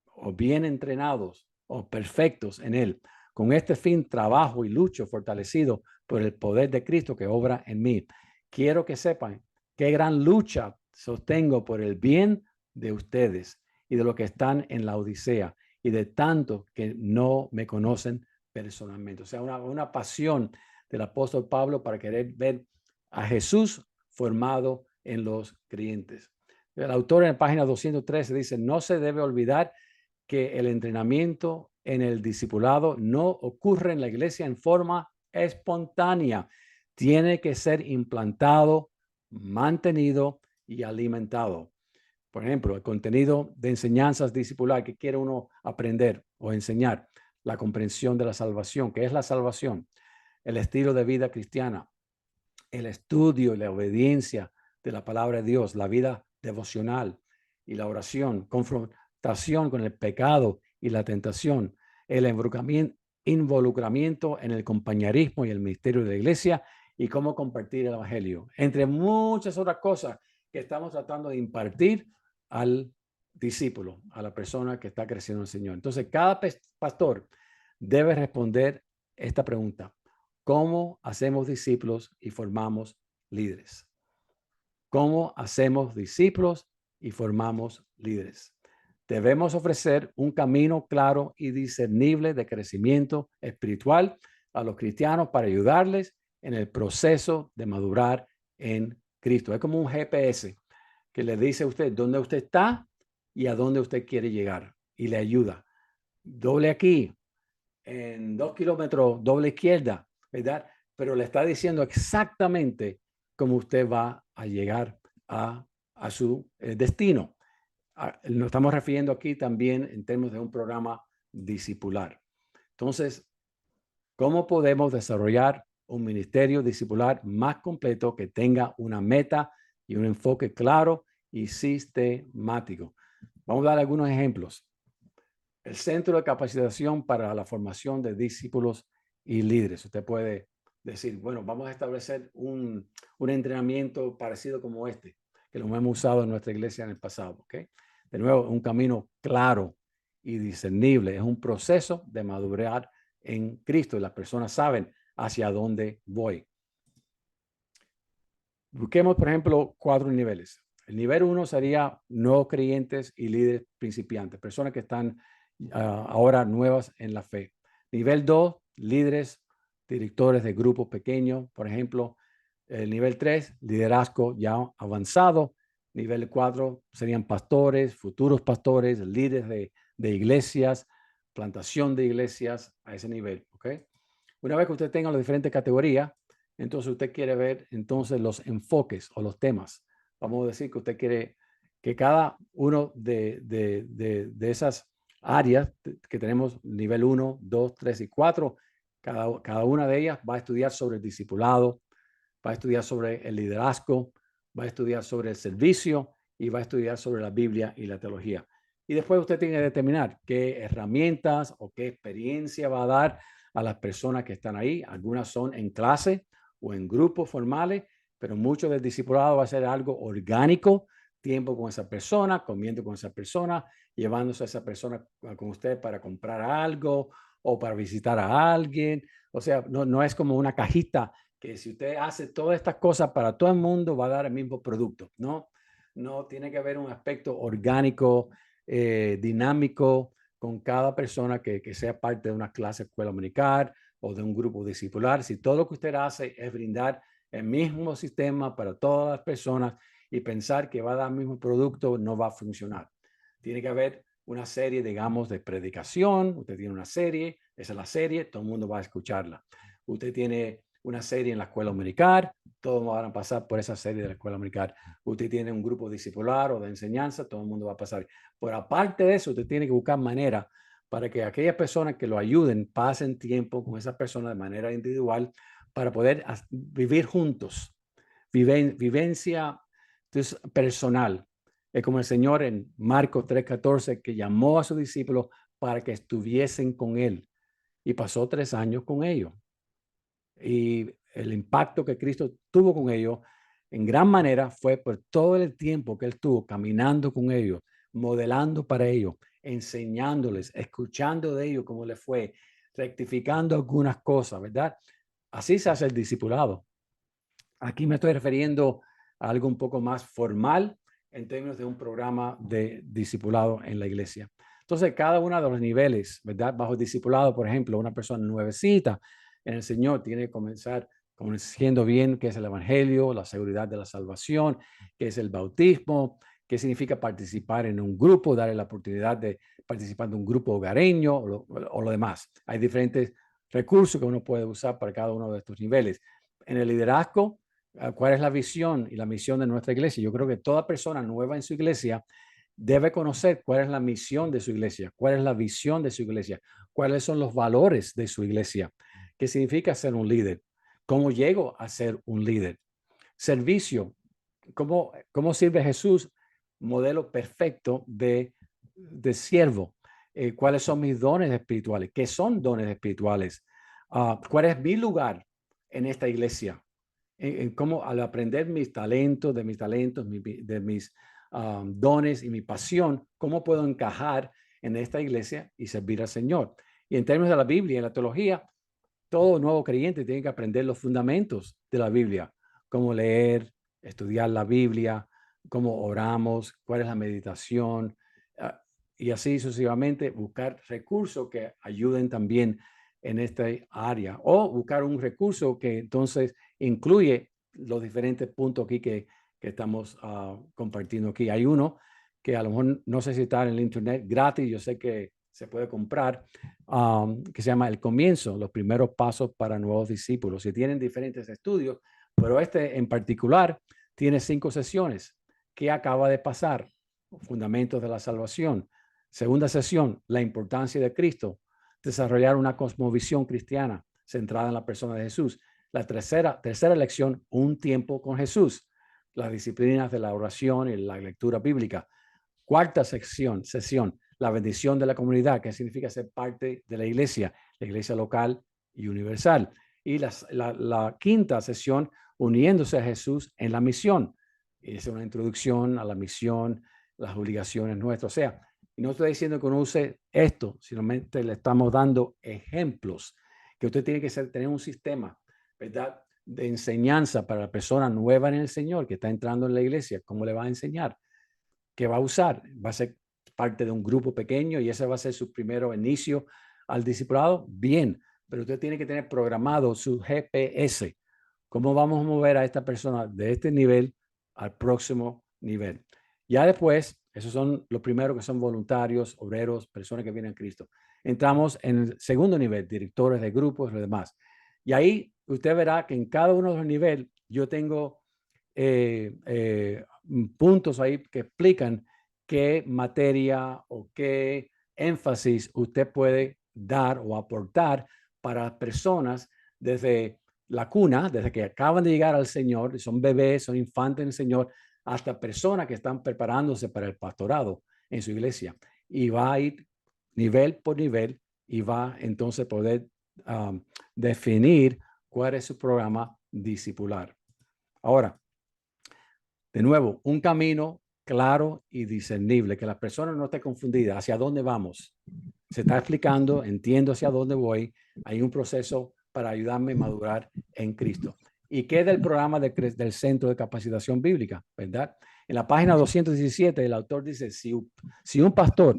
o bien entrenados o perfectos en él. Con este fin trabajo y lucho fortalecido por el poder de Cristo que obra en mí. Quiero que sepan qué gran lucha sostengo por el bien de ustedes y de los que están en la Odisea y de tantos que no me conocen personalmente. O sea, una pasión del apóstol Pablo para querer ver a Jesús formado en los creyentes. El autor en la página 213 dice, no se debe olvidar que el entrenamiento en el discipulado no ocurre en la iglesia en forma espontánea. Tiene que ser implantado, mantenido y alimentado. Por ejemplo, el contenido de enseñanzas discipular que quiere uno aprender o enseñar, la comprensión de la salvación, que es la salvación, el estilo de vida cristiana, el estudio y la obediencia de la palabra de Dios, la vida devocional y la oración, confrontación con el pecado y la tentación, el involucramiento en el compañerismo y el ministerio de la iglesia y cómo compartir el evangelio, entre muchas otras cosas que estamos tratando de impartir al discípulo, a la persona que está creciendo en el Señor. Entonces, cada pastor debe responder esta pregunta: ¿cómo hacemos discípulos y formamos líderes? ¿Cómo hacemos discípulos y formamos líderes? Debemos ofrecer un camino claro y discernible de crecimiento espiritual a los cristianos para ayudarles en el proceso de madurar en Cristo. Es como un GPS que le dice a usted dónde usted está y a dónde usted quiere llegar y le ayuda. Doble aquí, en 2 kilómetros, doble izquierda, ¿verdad? Pero le está diciendo exactamente cómo usted va a llegar a su destino. Nos estamos refiriendo aquí también en términos de un programa discipular. Entonces, ¿cómo podemos desarrollar un ministerio discipular más completo que tenga una meta y un enfoque claro y sistemático? Vamos a dar algunos ejemplos. El Centro de Capacitación para la Formación de Discípulos y Líderes. Usted puede decir, bueno, vamos a establecer un entrenamiento parecido como este, que lo hemos usado en nuestra iglesia en el pasado. ¿Okay? De nuevo, un camino claro y discernible. Es un proceso de madurar en Cristo y las personas saben hacia dónde voy. Busquemos, por ejemplo, 4 niveles. El nivel 1 sería no creyentes y líderes principiantes, personas que están ahora nuevas en la fe. Nivel 2, líderes, directores de grupos pequeños, por ejemplo. El nivel 3, liderazgo ya avanzado. Nivel 4 serían pastores, futuros pastores, líderes de iglesias, plantación de iglesias a ese nivel. ¿Okay? Una vez que usted tenga las diferentes categorías, entonces usted quiere ver entonces los enfoques o los temas. Vamos a decir que usted quiere que cada uno de esas áreas que tenemos, nivel 1, 2, 3 y 4, cada una de ellas va a estudiar sobre el discipulado, va a estudiar sobre el liderazgo, va a estudiar sobre el servicio y va a estudiar sobre la Biblia y la teología. Y después usted tiene que determinar qué herramientas o qué experiencia va a dar a las personas que están ahí. Algunas son en clase o en grupos formales, pero mucho del discipulado va a ser algo orgánico, tiempo con esa persona, comiendo con esa persona, llevándose a esa persona con usted para comprar algo o para visitar a alguien. O sea, no es como una cajita que si usted hace todas estas cosas para todo el mundo va a dar el mismo producto. No tiene que haber un aspecto orgánico, dinámico, con cada persona que sea parte de una clase escuela dominical o de un grupo discipular. Si todo lo que usted hace es brindar el mismo sistema para todas las personas y pensar que va a dar el mismo producto, no va a funcionar. Tiene que haber una serie, digamos, de predicación. Usted tiene una serie, esa es la serie, todo el mundo va a escucharla. Usted tiene una serie en la escuela dominical, todos van a pasar por esa serie de la escuela dominical. Usted tiene un grupo discipular o de enseñanza, todo el mundo va a pasar. Pero aparte de eso, usted tiene que buscar manera para que aquellas personas que lo ayuden pasen tiempo con esas personas de manera individual para poder vivir juntos. Vivencia personal. Es como el Señor en Marcos 3:14 que llamó a sus discípulos para que estuviesen con él y pasó 3 años con ellos. Y el impacto que Cristo tuvo con ellos en gran manera fue por todo el tiempo que él tuvo caminando con ellos, modelando para ellos, enseñándoles, escuchando de ellos cómo les fue, rectificando algunas cosas, ¿verdad? Así se hace el discipulado. Aquí me estoy refiriendo a algo un poco más formal en términos de un programa de discipulado en la iglesia. Entonces, cada uno de los niveles, ¿verdad? Bajo el discipulado, por ejemplo, una persona nuevecita en el Señor tiene que comenzar conociendo bien qué es el evangelio, la seguridad de la salvación, qué es el bautismo, qué significa participar en un grupo, darle la oportunidad de participar en un grupo hogareño o lo demás. Hay diferentes recursos que uno puede usar para cada uno de estos niveles. En el liderazgo, ¿cuál es la visión y la misión de nuestra iglesia? Yo creo que toda persona nueva en su iglesia debe conocer cuál es la misión de su iglesia, cuál es la visión de su iglesia, cuáles son los valores de su iglesia, qué significa ser un líder, cómo llego a ser un líder. Servicio, cómo sirve Jesús, modelo perfecto de siervo. ¿Cuáles son mis dones espirituales? ¿Qué son dones espirituales? ¿Cuál es mi lugar en esta iglesia? En cómo al aprender mis talentos, de mis dones y mi pasión, cómo puedo encajar en esta iglesia y servir al Señor. Y en términos de la Biblia y la teología, todo nuevo creyente tiene que aprender los fundamentos de la Biblia, cómo leer, estudiar la Biblia, cómo oramos, cuál es la meditación, y así sucesivamente buscar recursos que ayuden también en esta área o buscar un recurso que entonces incluye los diferentes puntos aquí que estamos compartiendo aquí. Hay uno que a lo mejor no sé si está en el internet gratis, yo sé que se puede comprar, que se llama El Comienzo, los primeros pasos para nuevos discípulos. Y tienen diferentes estudios, pero este en particular tiene 5 sesiones. ¿Qué acaba de pasar? Fundamentos de la salvación. Segunda sesión, la importancia de Cristo. Desarrollar una cosmovisión cristiana centrada en la persona de Jesús. La tercera lección, un tiempo con Jesús. Las disciplinas de la oración y la lectura bíblica. Cuarta sesión, la bendición de la comunidad, que significa ser parte de la iglesia local y universal. Y la quinta sesión, uniéndose a Jesús en la misión. Es una introducción a la misión, las obligaciones nuestras. O sea, y no estoy diciendo que uno use esto, simplemente le estamos dando ejemplos, que usted tiene que tener un sistema, ¿verdad?, de enseñanza para la persona nueva en el Señor que está entrando en la iglesia. ¿Cómo le va a enseñar? ¿Qué va a usar? ¿Va a ser parte de un grupo pequeño y ese va a ser su primer inicio al discipulado? Bien, pero usted tiene que tener programado su GPS. ¿Cómo vamos a mover a esta persona de este nivel al próximo nivel? Ya después, esos son los primeros que son voluntarios, obreros, personas que vienen a Cristo. Entramos en el segundo nivel, directores de grupos y lo demás. Y ahí usted verá que en cada uno de los niveles yo tengo puntos ahí que explican qué materia o qué énfasis usted puede dar o aportar para personas desde la cuna, desde que acaban de llegar al Señor, son bebés, son infantes en el Señor, hasta personas que están preparándose para el pastorado en su iglesia. Y va a ir nivel por nivel y va entonces poder definir cuál es su programa discipular. Ahora, de nuevo, un camino claro y discernible, que la persona no esté confundida hacia dónde vamos. Se está explicando, entiendo hacia dónde voy. Hay un proceso para ayudarme a madurar en Cristo. ¿Y qué del programa del Centro de Capacitación Bíblica? ¿Verdad? En la página 217, el autor dice, si un pastor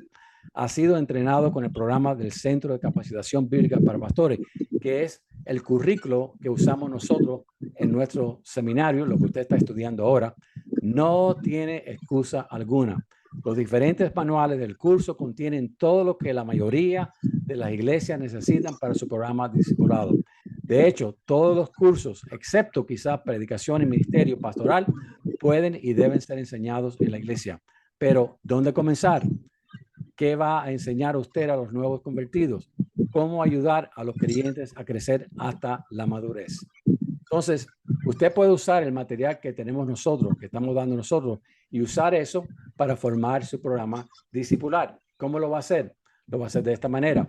ha sido entrenado con el programa del Centro de Capacitación Bíblica para Pastores, que es el currículo que usamos nosotros en nuestro seminario, lo que usted está estudiando ahora, no tiene excusa alguna. Los diferentes manuales del curso contienen todo lo que la mayoría de las iglesias necesitan para su programa discipulado. De hecho, todos los cursos, excepto quizás predicación y ministerio pastoral, pueden y deben ser enseñados en la iglesia. Pero, ¿dónde comenzar? ¿Qué va a enseñar usted a los nuevos convertidos? ¿Cómo ayudar a los creyentes a crecer hasta la madurez? Entonces, usted puede usar el material que tenemos nosotros, que estamos dando nosotros, y usar eso para formar su programa discipular. ¿Cómo lo va a hacer? Lo va a hacer de esta manera.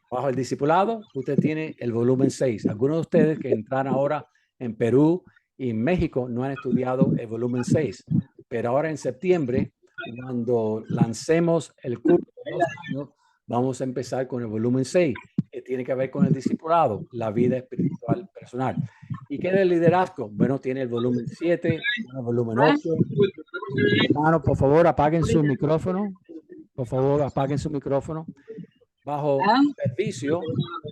Bajo el discipulado, usted tiene el volumen 6. Algunos de ustedes que entran ahora en Perú y en México no han estudiado el volumen 6, pero ahora en septiembre, cuando lancemos el curso de 2 años, vamos a empezar con el volumen 6, que tiene que ver con el discipulado, la vida espiritual personal. ¿Y qué del liderazgo? Bueno, tiene el volumen 7, el volumen 8. Hermano, por favor, apaguen su micrófono. Por favor, apaguen su micrófono. Bajo servicio,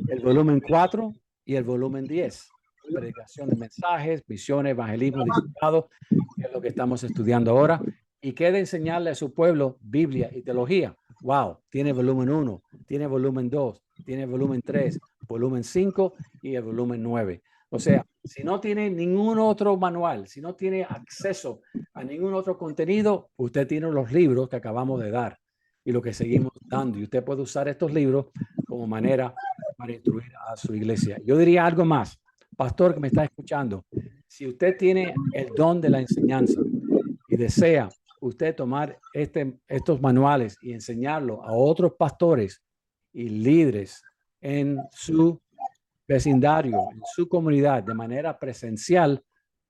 el volumen 4 y el volumen 10. predicación de mensajes, misiones, evangelismo, discipulado, que es lo que estamos estudiando ahora. ¿Y qué de enseñarle a su pueblo Biblia y teología? Wow, tiene volumen 1, tiene volumen 2, tiene volumen 3, volumen 5 y el volumen 9. O sea, si no tiene ningún otro manual, si no tiene acceso a ningún otro contenido, usted tiene los libros que acabamos de dar y lo que seguimos dando. Y usted puede usar estos libros como manera para instruir a su iglesia. Yo diría algo más, pastor que me está escuchando. Si usted tiene el don de la enseñanza y desea usted tomar estos manuales y enseñarlo a otros pastores y líderes en su vecindario, en su comunidad, de manera presencial,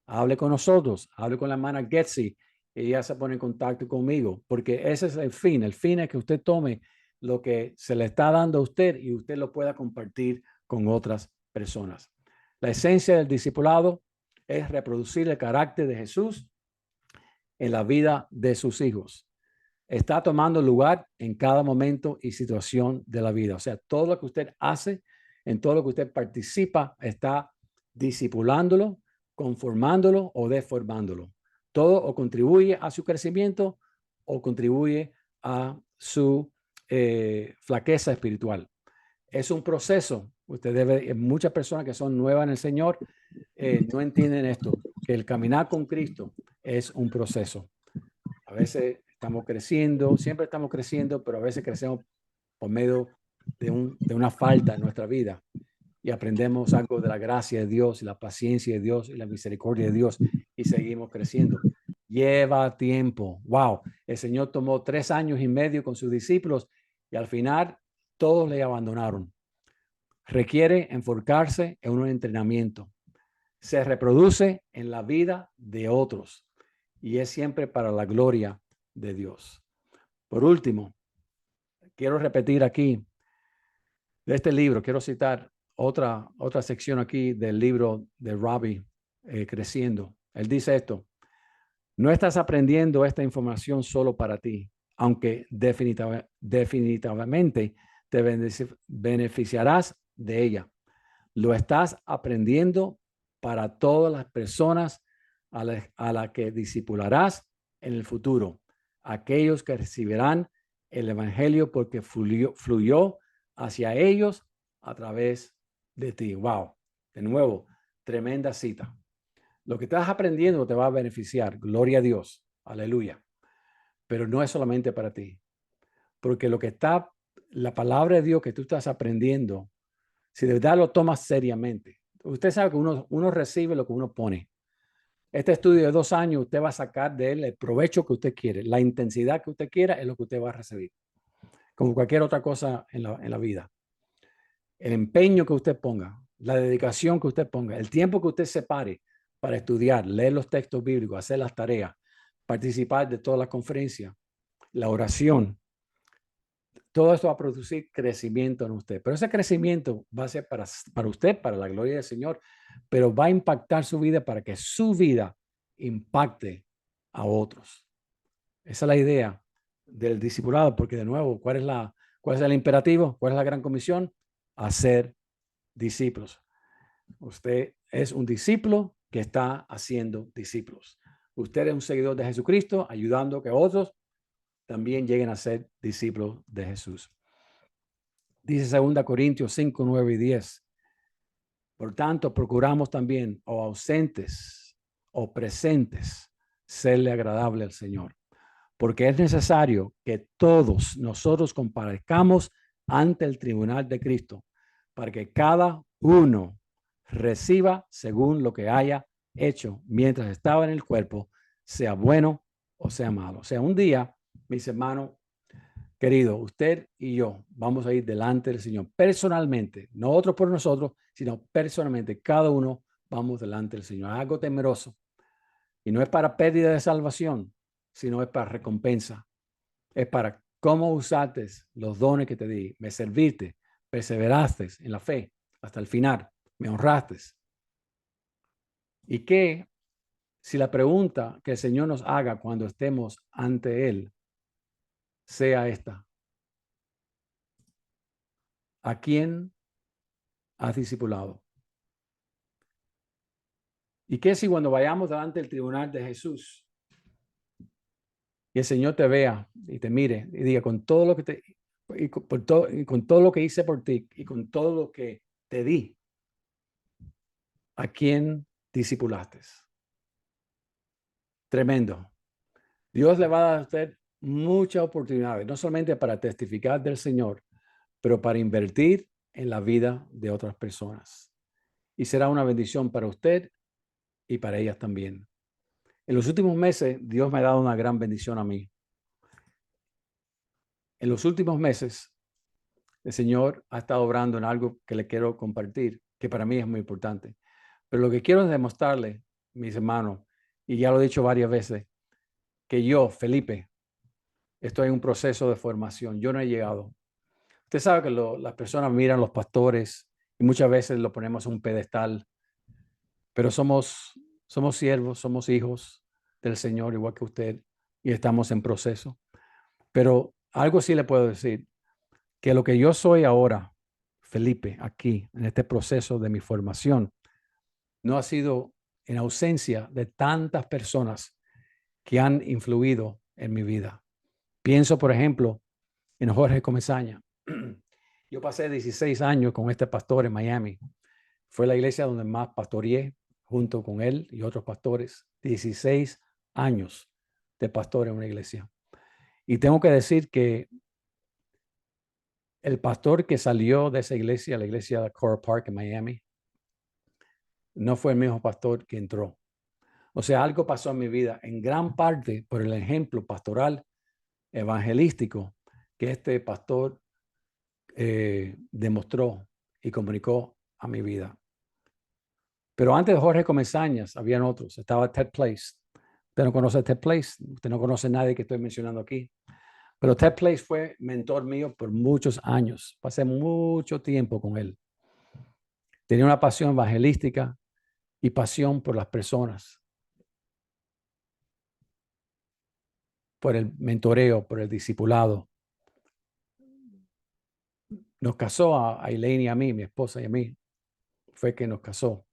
hable con nosotros, hable con la hermana Getsi, y ella se pone en contacto conmigo, porque ese es el fin. El fin es que usted tome lo que se le está dando a usted y usted lo pueda compartir con otras personas. La esencia del discipulado es reproducir el carácter de Jesús en la vida de sus hijos. Está tomando lugar en cada momento y situación de la vida. O sea, todo lo que usted hace, en todo lo que usted participa, está discipulándolo, conformándolo o deformándolo. Todo o contribuye a su crecimiento o contribuye a su flaqueza espiritual. Es un proceso. Usted debe, muchas personas que son nuevas en el Señor no entienden esto, que el caminar con Cristo es un proceso. A veces estamos creciendo, siempre estamos creciendo, pero a veces crecemos por medio de una falta en nuestra vida y aprendemos algo de la gracia de Dios y la paciencia de Dios y la misericordia de Dios y seguimos creciendo. Lleva tiempo. Wow. El Señor tomó 3 años y medio con sus discípulos y al final todos le abandonaron. Requiere enfocarse en un entrenamiento. Se reproduce en la vida de otros y es siempre para la gloria de Dios. Por último, quiero repetir aquí de este libro, quiero citar otra sección aquí del libro de Robbie, Creciendo. Él dice esto: no estás aprendiendo esta información solo para ti, aunque definitivamente te beneficiarás de ella. Lo estás aprendiendo para todas las personas a la que discipularás en el futuro, aquellos que recibirán el evangelio porque fluyó hacia ellos a través de ti. Wow. De nuevo, tremenda cita. Lo que estás aprendiendo te va a beneficiar. Gloria a Dios. Aleluya. Pero no es solamente para ti. Porque la palabra de Dios que tú estás aprendiendo, si de verdad lo tomas seriamente, usted sabe que uno recibe lo que uno pone. Este estudio de 2 años, usted va a sacar de él el provecho que usted quiere. La intensidad que usted quiera es lo que usted va a recibir. Como cualquier otra cosa en la vida. El empeño que usted ponga, la dedicación que usted ponga, el tiempo que usted separe para estudiar, leer los textos bíblicos, hacer las tareas, participar de todas las conferencias, la oración, todo esto va a producir crecimiento en usted. Pero ese crecimiento va a ser para usted, para la gloria del Señor, pero va a impactar su vida para que su vida impacte a otros. Esa es la idea del discipulado, porque de nuevo, ¿cuál es el imperativo? ¿Cuál es la gran comisión? Hacer discípulos. Usted es un discípulo que está haciendo discípulos. Usted es un seguidor de Jesucristo, ayudando a que otros también lleguen a ser discípulos de Jesús. Dice 2 Corintios 5, 9 y 10. Por tanto, procuramos también, o ausentes o presentes, serle agradable al Señor, porque es necesario que todos nosotros comparezcamos ante el tribunal de Cristo, para que cada uno reciba según lo que haya hecho mientras estaba en el cuerpo, sea bueno o sea malo. O sea, un día, mis hermanos, querido, usted y yo vamos a ir delante del Señor personalmente, no otros por nosotros, sino personalmente. Cada uno vamos delante del Señor. Es algo temeroso. Y no es para pérdida de salvación, sino es para recompensa. Es para cómo usaste los dones que te di. Me serviste, perseveraste en la fe hasta el final, me honraste. Y que si la pregunta que el Señor nos haga cuando estemos ante Él sea esta: ¿a quién has discipulado? ¿Y qué si cuando vayamos delante del tribunal de Jesús y el Señor te vea y te mire y diga con todo lo que te y con todo lo que hice por ti y con todo lo que te di, ¿a quién discipulaste? Tremendo. Dios le va a dar a usted muchas oportunidades, no solamente para testificar del Señor, pero para invertir en la vida de otras personas. Y será una bendición para usted y para ellas también. En los últimos meses, Dios me ha dado una gran bendición a mí. En los últimos meses, el Señor ha estado obrando en algo que le quiero compartir, que para mí es muy importante. Pero lo que quiero es demostrarle, mis hermanos, y ya lo he dicho varias veces, que yo, Felipe, estoy en un proceso de formación. Yo no he llegado. Usted sabe que las personas miran a los pastores y muchas veces lo ponemos en un pedestal, pero somos siervos, somos hijos del Señor, igual que usted, y estamos en proceso. Pero algo sí le puedo decir, que lo que yo soy ahora, Felipe, aquí, en este proceso de mi formación, no ha sido en ausencia de tantas personas que han influido en mi vida. Pienso, por ejemplo, en Jorge Comesaña. Yo pasé 16 años con este pastor en Miami. Fue la iglesia donde más pastoreé junto con él y otros pastores. 16 años de pastor en una iglesia. Y tengo que decir que el pastor que salió de esa iglesia, la iglesia de Coral Park en Miami, no fue el mismo pastor que entró. O sea, algo pasó en mi vida, en gran parte por el ejemplo pastoral, evangelístico, que este pastor demostró y comunicó a mi vida. Pero antes de Jorge Comesañas, habían otros. Estaba Ted Place. Usted no conoce a Ted Place, usted no conoce a nadie que estoy mencionando aquí. Pero Ted Place fue mentor mío por muchos años. Pasé mucho tiempo con él. Tenía una pasión evangelística y pasión por las personas, por el mentoreo, por el discipulado. Nos casó a Elaine y a mí, mi esposa y a mí. Fue que nos casó.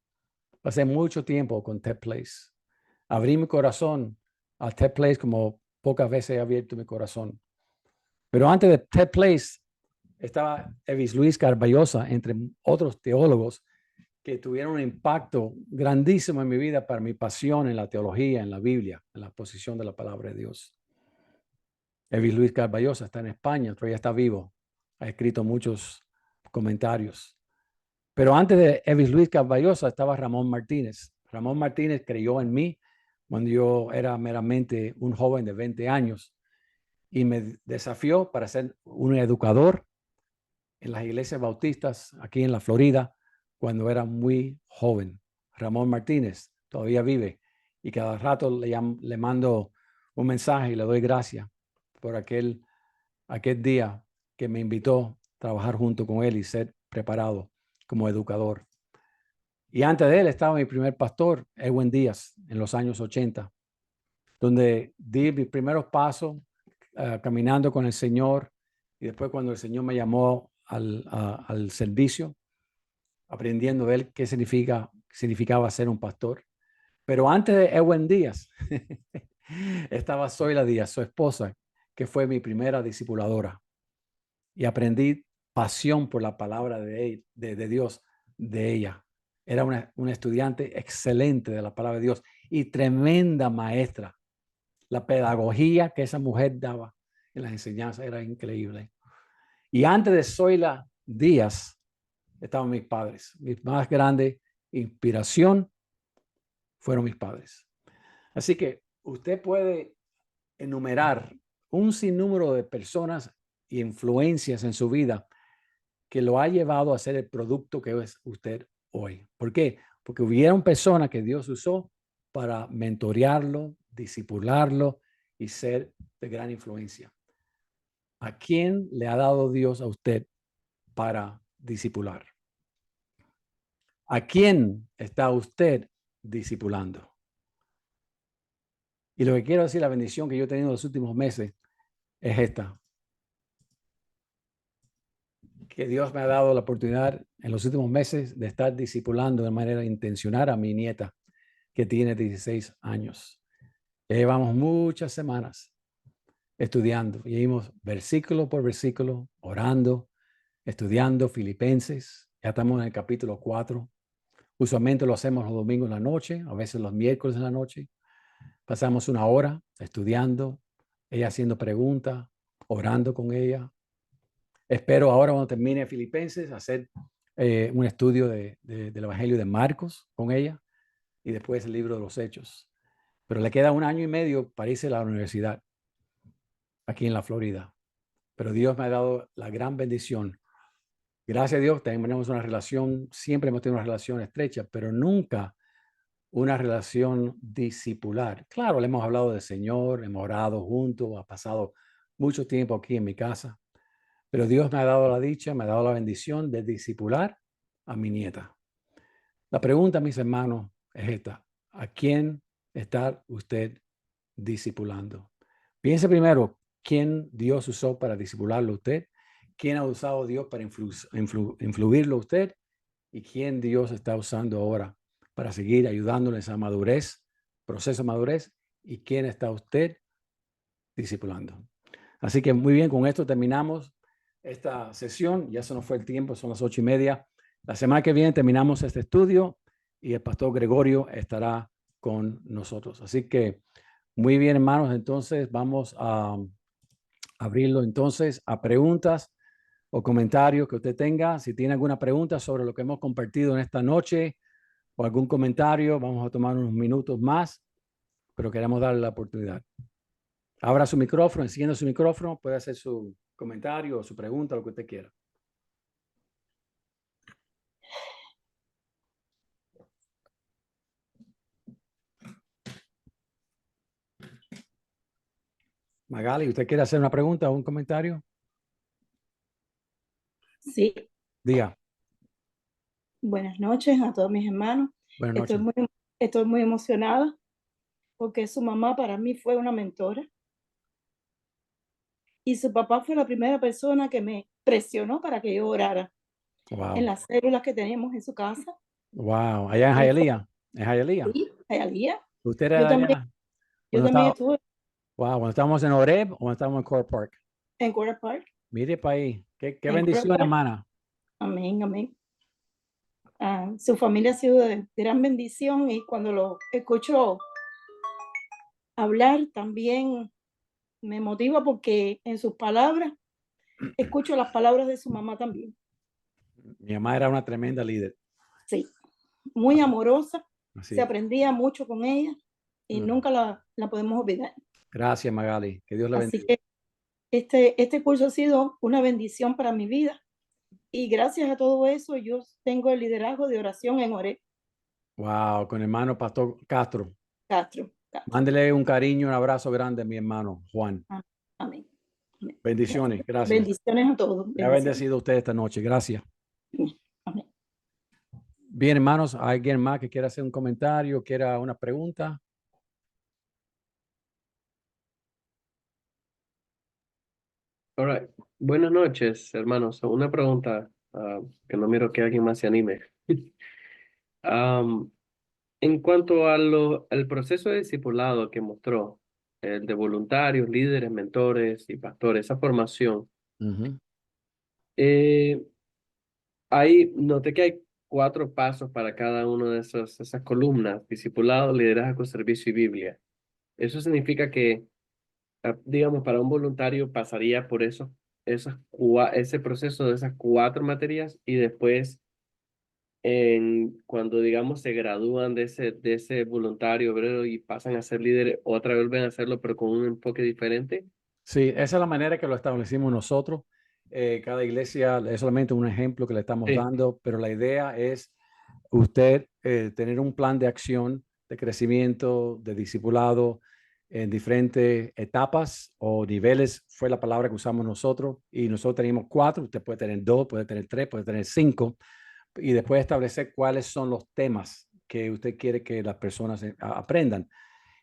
Pasé mucho tiempo con Ted Place. Abrí mi corazón a Ted Place como pocas veces he abierto mi corazón. Pero antes de Ted Place estaba Evis Luis Carballosa, entre otros teólogos que tuvieron un impacto grandísimo en mi vida para mi pasión en la teología, en la Biblia, en la exposición de la palabra de Dios. Evis Luis Carballosa está en España, todavía está vivo. Ha escrito muchos comentarios. Pero antes de Evis Luis Carballosa estaba Ramón Martínez. Ramón Martínez creyó en mí cuando yo era meramente un joven de 20 años y me desafió para ser un educador en las iglesias bautistas aquí en la Florida cuando era muy joven. Ramón Martínez todavía vive y cada rato le mando un mensaje y le doy gracias por aquel día que me invitó a trabajar junto con él y ser preparado como educador. Y antes de él estaba mi primer pastor, Edwin Díaz, en los años 80, donde di mis primeros pasos caminando con el Señor y después cuando el Señor me llamó al servicio, aprendiendo de él qué significaba ser un pastor. Pero antes de Edwin Díaz, estaba Zoila Díaz, su esposa, que fue mi primera discipuladora. Y aprendí pasión por la palabra de Dios de ella. Era una estudiante excelente de la palabra de Dios y tremenda maestra. La pedagogía que esa mujer daba en las enseñanzas era increíble. Y antes de Zoila Díaz estaban mis padres. Mi más grande inspiración fueron mis padres. Así que usted puede enumerar un sinnúmero de personas y influencias en su vida que lo ha llevado a ser el producto que es usted hoy. ¿Por qué? Porque hubieron personas que Dios usó para mentorearlo, discipularlo y ser de gran influencia. ¿A quién le ha dado Dios a usted para discipular? ¿A quién está usted discipulando? Y lo que quiero decir, la bendición que yo he tenido en los últimos meses es esta. Que Dios me ha dado la oportunidad en los últimos meses de estar discipulando de manera intencional a mi nieta, que tiene 16 años. Ya llevamos muchas semanas estudiando. Y íbamos versículo por versículo, orando, estudiando Filipenses. Ya estamos en el capítulo 4. Usualmente lo hacemos los domingos en la noche, a veces los miércoles en la noche. Pasamos una hora estudiando, ella haciendo preguntas, orando con ella. Espero ahora cuando termine Filipenses hacer un estudio del Evangelio de Marcos con ella y después el libro de los Hechos. Pero le queda 1 año y medio para irse a la universidad aquí en la Florida. Pero Dios me ha dado la gran bendición. Gracias a Dios tenemos una relación, siempre hemos tenido una relación estrecha, pero nunca una relación discipular. Claro, le hemos hablado del Señor, hemos orado juntos, ha pasado mucho tiempo aquí en mi casa, pero Dios me ha dado la dicha, me ha dado la bendición de discipular a mi nieta. La pregunta, mis hermanos, es esta: ¿a quién está usted discipulando? Piense primero, ¿quién Dios usó para discipularlo a usted? ¿Quién ha usado Dios para influirlo a usted? ¿Y quién Dios está usando ahora para seguir ayudándole en esa madurez, proceso de madurez? ¿Y quién está usted discipulando? Así que muy bien, con esto terminamos esta sesión. Ya se nos fue el tiempo, son las 8:30. La semana que viene terminamos este estudio y el pastor Gregorio estará con nosotros. Así que muy bien, hermanos. Entonces vamos a abrirlo entonces a preguntas o comentarios que usted tenga. Si tiene alguna pregunta sobre lo que hemos compartido en esta noche o algún comentario, vamos a tomar unos minutos más, pero queremos darle la oportunidad. Abra su micrófono, encienda su micrófono, puede hacer su comentario o su pregunta, lo que usted quiera. Magali, ¿usted quiere hacer una pregunta o un comentario? Sí, Diga. buenas noches a todos mis hermanos. Buenas noches. Estoy muy emocionada porque su mamá para mí fue una mentora y su papá fue la primera persona que me presionó para que yo orara en Wow. las células que teníamos en su casa. Wow. Allá en Él fue Hialeah. En Hialeah. ahí, Hialeah. Usted Yo era también, allá. yo Cuando también estaba, estuve wow, cuando estábamos en Oreb o cuando estábamos en Core Park. en Coral Park, Mire para ahí. Qué en Coral bendición, Park. hermana. Amén, amén. Su familia ha sido de gran bendición y cuando lo escucho hablar también me motiva porque en sus palabras escucho las palabras de su mamá también. Mi mamá era una tremenda líder. Sí, muy amorosa, Así se es. aprendía mucho con ella y nunca la podemos olvidar. Gracias, Magali. Que Dios la Así bendiga. que este curso ha sido una bendición para mi vida y gracias a todo eso yo tengo el liderazgo de oración en Oreb Wow, con el hermano Pastor Castro. Castro. Mándele un cariño, un abrazo grande a mi hermano Juan. Amén. Amén. Bendiciones, gracias. Bendiciones a todos. Me ha Bendiciones. bendecido usted esta noche. Gracias. Amén. Bien, hermanos, ¿hay alguien más que quiera hacer un comentario, quiera una pregunta? All right. Buenas noches, hermanos. Una pregunta que no miro que alguien más se anime. Am, en cuanto al proceso de discipulado que mostró, el de voluntarios, líderes, mentores y pastores, esa formación, Ujú. eh, ahí noté que hay 4 pasos para cada una de esas columnas: discipulado, liderazgo, servicio y Biblia. Eso significa que digamos, para un voluntario pasaría por ese proceso de esas 4 materias y después, cuando, digamos, se gradúan de ese voluntario obrero y pasan a ser líderes, otra vez vuelven a hacerlo, pero con un enfoque diferente. Sí, esa es la manera que lo establecimos nosotros. Cada iglesia es solamente un ejemplo que le estamos Sí, dando, pero la idea es usted tener un plan de acción, de crecimiento, de discipulado en diferentes etapas o niveles, fue la palabra que usamos nosotros, y nosotros tenemos 4, usted puede tener 2, puede tener 3, puede tener 5, y después establecer cuáles son los temas que usted quiere que las personas aprendan.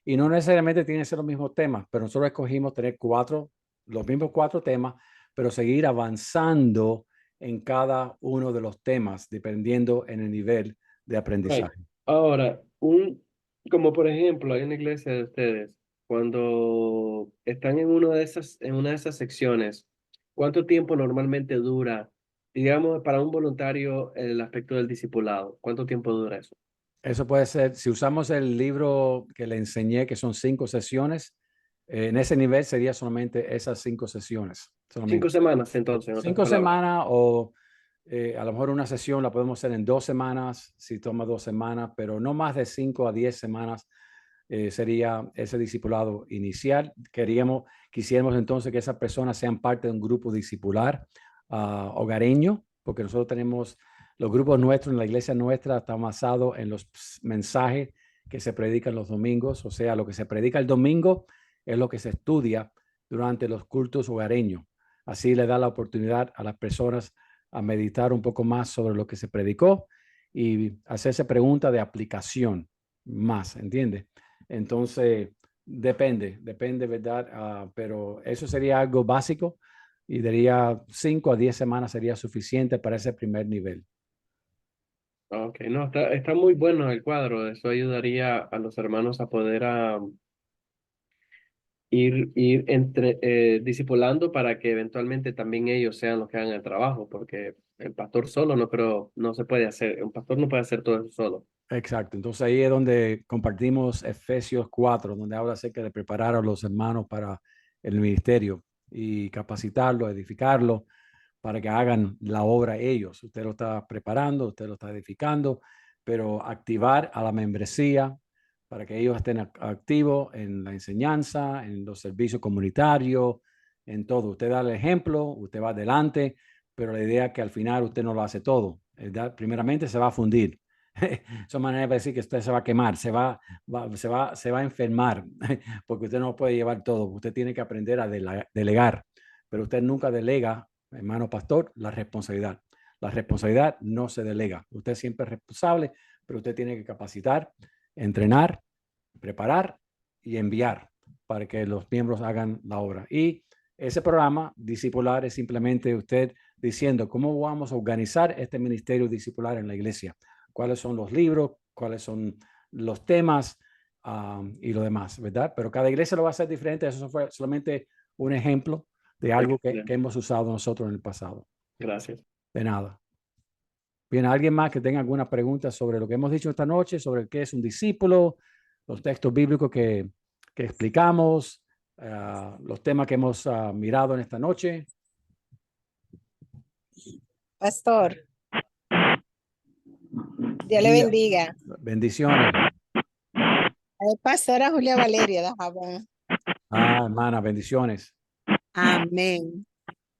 Y no necesariamente tienen que ser los mismos temas, pero nosotros escogimos tener los mismos 4 temas, pero seguir avanzando en cada uno de los temas, dependiendo en el nivel de right. aprendizaje. Ahora, Como por ejemplo, hay una iglesia de ustedes, cuando están en una de esas secciones, ¿cuánto tiempo normalmente dura, digamos, para un voluntario el aspecto del discipulado? ¿Cuánto tiempo dura eso? Eso puede ser, si usamos el libro que le enseñé, que son 5 sesiones, en ese nivel sería solamente esas 5 sesiones. Cinco Solamente. semanas, entonces, en otras Cinco palabras. semanas o a lo mejor una sesión la podemos hacer en 2 semanas, si toma 2 semanas, pero no más de 5 a 10 semanas sería ese discipulado inicial. Quisiéramos entonces que esas personas sean parte de un grupo discipular hogareño, porque nosotros tenemos los grupos nuestros en la iglesia nuestra, está basado en los mensajes que se predican los domingos, o sea, lo que se predica el domingo es lo que se estudia durante los cultos hogareños. Así le da la oportunidad a las personas a meditar un poco más sobre lo que se predicó y hacerse preguntas de aplicación más, ¿entiendes? Entonces, depende, ¿verdad? Pero eso sería algo básico y diría 5 a 10 semanas sería suficiente para ese primer nivel. Ok, no, está muy bueno el cuadro. Eso ayudaría a los hermanos a poder ir discipulando para que eventualmente también ellos sean los que hagan el trabajo, porque el pastor solo no creo, no se puede hacer, un pastor no puede hacer todo eso solo. Exacto. Entonces ahí es donde compartimos Efesios 4, donde habla acerca de preparar a los hermanos para el ministerio y capacitarlos, edificarlos para que hagan la obra ellos. Usted lo está preparando, usted lo está edificando, pero activar a la membresía para que ellos estén activos en la enseñanza, en los servicios comunitarios, en todo. Usted da el ejemplo, usted va adelante, pero la idea es que al final usted no lo hace todo. ¿Verdad? Primeramente se va a fundir. Esa manera de decir que usted se va a quemar, se va a enfermar, porque usted no puede llevar todo. Usted tiene que aprender a delegar, pero usted nunca delega, hermano pastor, la responsabilidad. La responsabilidad no se delega. Usted siempre es responsable, pero usted tiene que capacitar, entrenar, preparar y enviar para que los miembros hagan la obra. Y ese programa discipular es simplemente usted diciendo cómo vamos a organizar este ministerio discipular en la iglesia, cuáles son los libros, cuáles son los temas y lo demás, ¿verdad? Pero cada iglesia lo va a hacer diferente. Eso fue solamente un ejemplo de algo que Excelente. hemos usado nosotros en el pasado. Gracias. De nada. Bien, ¿alguien más que tenga alguna pregunta sobre lo que hemos dicho esta noche, sobre qué es un discípulo, los textos bíblicos que explicamos, los temas que hemos mirado en esta noche? Pastor, Dios le Diga, bendiga. bendiciones. Pastora Julia Valeria de Jabón. Hermana, bendiciones. Amén.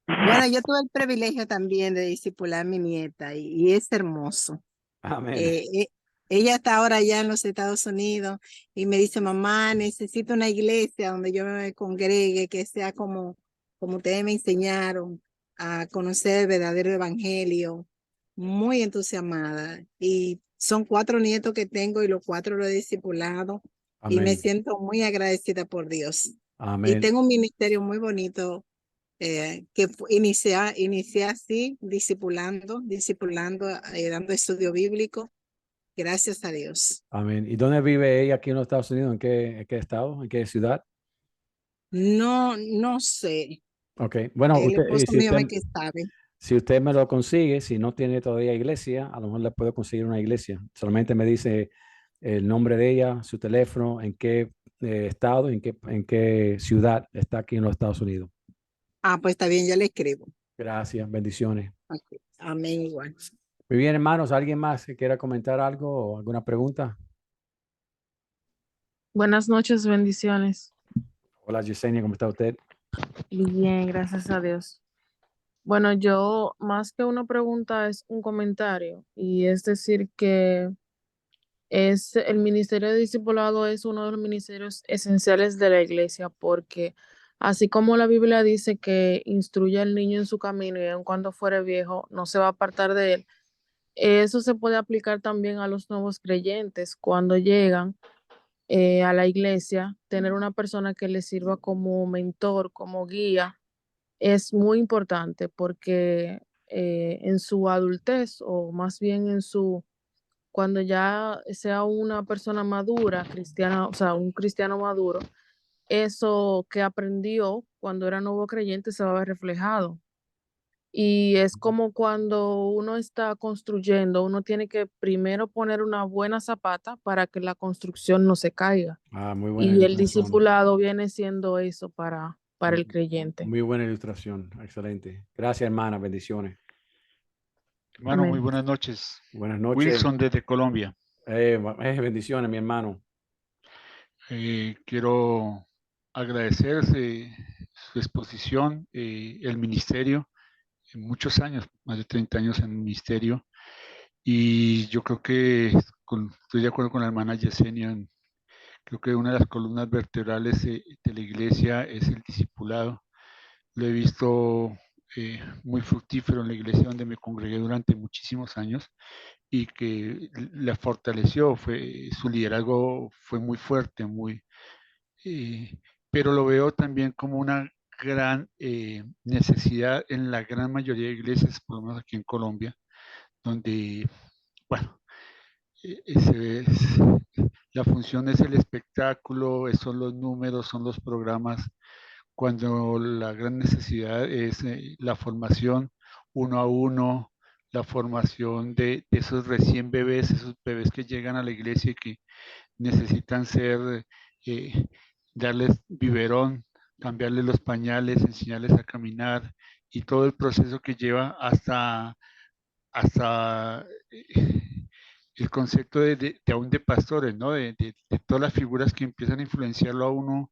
Bueno, yo tuve el privilegio también de discipular a mi nieta y es hermoso. Amén. Eh, ella está ahora allá en los Estados Unidos y me dice, mamá, necesito una iglesia donde yo me congregue, que sea como ustedes me enseñaron a conocer el verdadero evangelio. Muy entusiasmada. Y son 4 nietos que tengo y los 4 los he discipulado y me Amén. siento muy agradecida por Dios. Y Amén. tengo un ministerio muy bonito que inicié así, discipulando, dando estudio bíblico. Gracias a Dios. Amén. ¿Y dónde vive ella aquí en los Estados Unidos? ¿En qué estado? ¿En qué ciudad? No sé, Ok. Bueno, el esposo mío es que sabe. si usted me lo consigue, si no tiene todavía iglesia, a lo mejor le puedo conseguir una iglesia. Solamente me dice el nombre de ella, su teléfono, en qué estado, en qué ciudad está aquí en los Estados Unidos. Pues está bien, ya le escribo. Gracias, bendiciones. Ok, amén igual. Muy bien, hermanos, ¿alguien más que quiera comentar algo o alguna pregunta? Buenas noches, bendiciones. Hola, Yesenia, ¿cómo está usted? Bien, gracias a Dios. Bueno, yo más que una pregunta es un comentario y es decir que el ministerio de discipulado es uno de los ministerios esenciales de la iglesia porque así como la Biblia dice que instruye al niño en su camino y aun cuando fuere viejo no se va a apartar de él, eso se puede aplicar también a los nuevos creyentes cuando llegan a la iglesia, tener una persona que les sirva como mentor, como guía, es muy importante porque en su adultez o más bien en su cuando ya sea una persona madura, cristiana, o sea, un cristiano maduro, eso que aprendió cuando era nuevo creyente se va a ver reflejado. Y es como cuando uno está construyendo, uno tiene que primero poner una buena zapata para que la construcción no se caiga. Muy buena Y el ilustración. discipulado viene siendo eso para el creyente. Muy buena ilustración, excelente. Gracias, hermana, bendiciones. Hermano, Amén. muy buenas noches. Buenas noches. Wilson desde Colombia. Bendiciones, mi hermano. Quiero agradecer su exposición, el ministerio, muchos años, más de 30 años en el ministerio, y yo creo que estoy de acuerdo con la hermana Yesenia. Creo que una de las columnas vertebrales de la iglesia es el discipulado. Lo he visto muy fructífero en la iglesia donde me congregué durante muchísimos años y que la fortaleció. Su liderazgo fue muy fuerte, pero lo veo también como una gran necesidad en la gran mayoría de iglesias, por lo menos aquí en Colombia, donde, bueno, la función es el espectáculo, son los números, son los programas, cuando la gran necesidad es la formación uno a uno, la formación de esos recién bebés, esos bebés que llegan a la iglesia y que necesitan eh, darles biberón, cambiarles los pañales, enseñarles a caminar y todo el proceso que lleva hasta el concepto aún de pastores, ¿no? De todas las figuras que empiezan a influenciarlo a uno,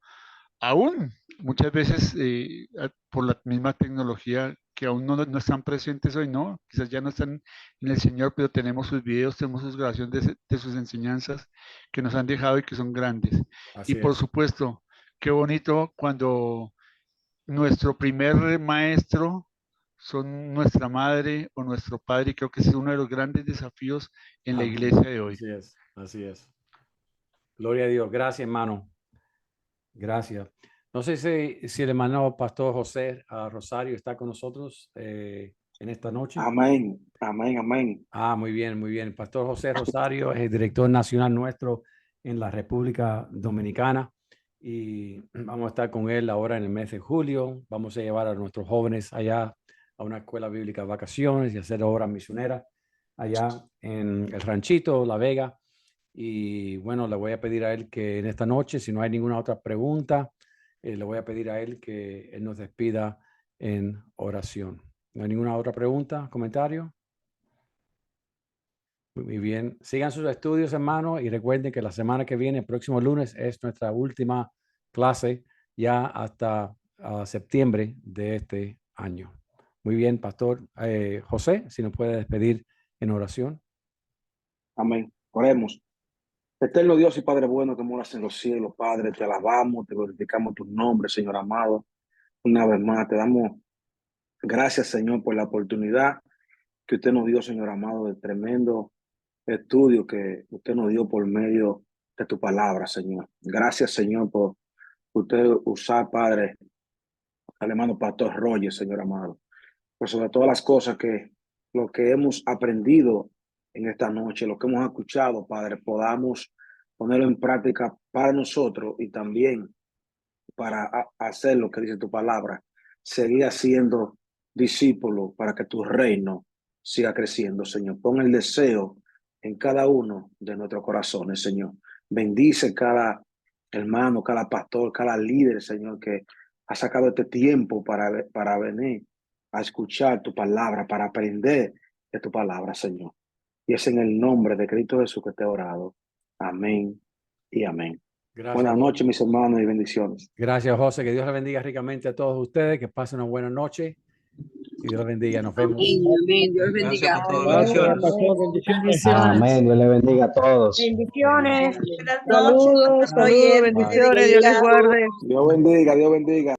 aún muchas veces por la misma tecnología que aún no están presentes hoy, ¿no? Quizás ya no están en el Señor, pero tenemos sus videos, tenemos sus grabaciones de sus enseñanzas que nos han dejado y que son grandes. Así Y por es. supuesto, qué bonito cuando nuestro primer maestro son nuestra madre o nuestro padre, y creo que ese es uno de los grandes desafíos en la Amén. iglesia de hoy. Así es, así es. Gloria a Dios. Gracias, hermano. Gracias. No sé si el hermano Pastor José Rosario está con nosotros en esta noche. Amén, amén, amén. Muy bien, muy bien. Pastor José Rosario es el director nacional nuestro en la República Dominicana y vamos a estar con él ahora en el mes de julio. Vamos a llevar a nuestros jóvenes allá a una escuela bíblica de vacaciones y hacer obras misioneras allá en el Ranchito, La Vega. Y bueno, le voy a pedir a él que en esta noche, si no hay ninguna otra pregunta, le voy a pedir a él que él nos despida en oración. ¿No hay ninguna otra pregunta, comentario? Muy bien. Sigan sus estudios, hermanos, y recuerden que la semana que viene, el próximo lunes, es nuestra última clase ya hasta septiembre de este año. Muy bien, Pastor José, si nos puede despedir en oración. Amén. Oremos. Eterno Dios y Padre bueno que moras en los cielos, Padre, te alabamos, te glorificamos tu nombre, Señor amado. Una vez más, te damos gracias, Señor, por la oportunidad que usted nos dio, Señor amado, del tremendo estudio que usted nos dio por medio de tu palabra, Señor. Gracias, Señor, por usted usar, Padre, al hermano Pastor Roger, Señor amado. Por sobre todas las cosas lo que hemos aprendido en esta noche, lo que hemos escuchado, Padre, podamos ponerlo en práctica para nosotros y también para hacer lo que dice tu palabra, seguir siendo discípulos para que tu reino siga creciendo, Señor. Pon el deseo en cada uno de nuestros corazones, Señor. Bendice cada hermano, cada pastor, cada líder, Señor, que ha sacado este tiempo para venir a escuchar tu palabra, para aprender de tu palabra, Señor. Y es en el nombre de Cristo Jesús que te he orado. Amén y amén. Gracias. Buenas noches, mis hermanos, y bendiciones. Gracias, José. Que Dios le bendiga ricamente a todos ustedes. Que pasen una buena noche. Que Dios les bendiga. Nos vemos. Amén. Dios bendiga. Gracias, pastor. Bendiciones. Bendiciones. Dios le bendiga a todos. Bendiciones. Buenas noches, Saludos, Pastor Roger. bendiciones, Dios les guarde. Dios bendiga, Dios bendiga.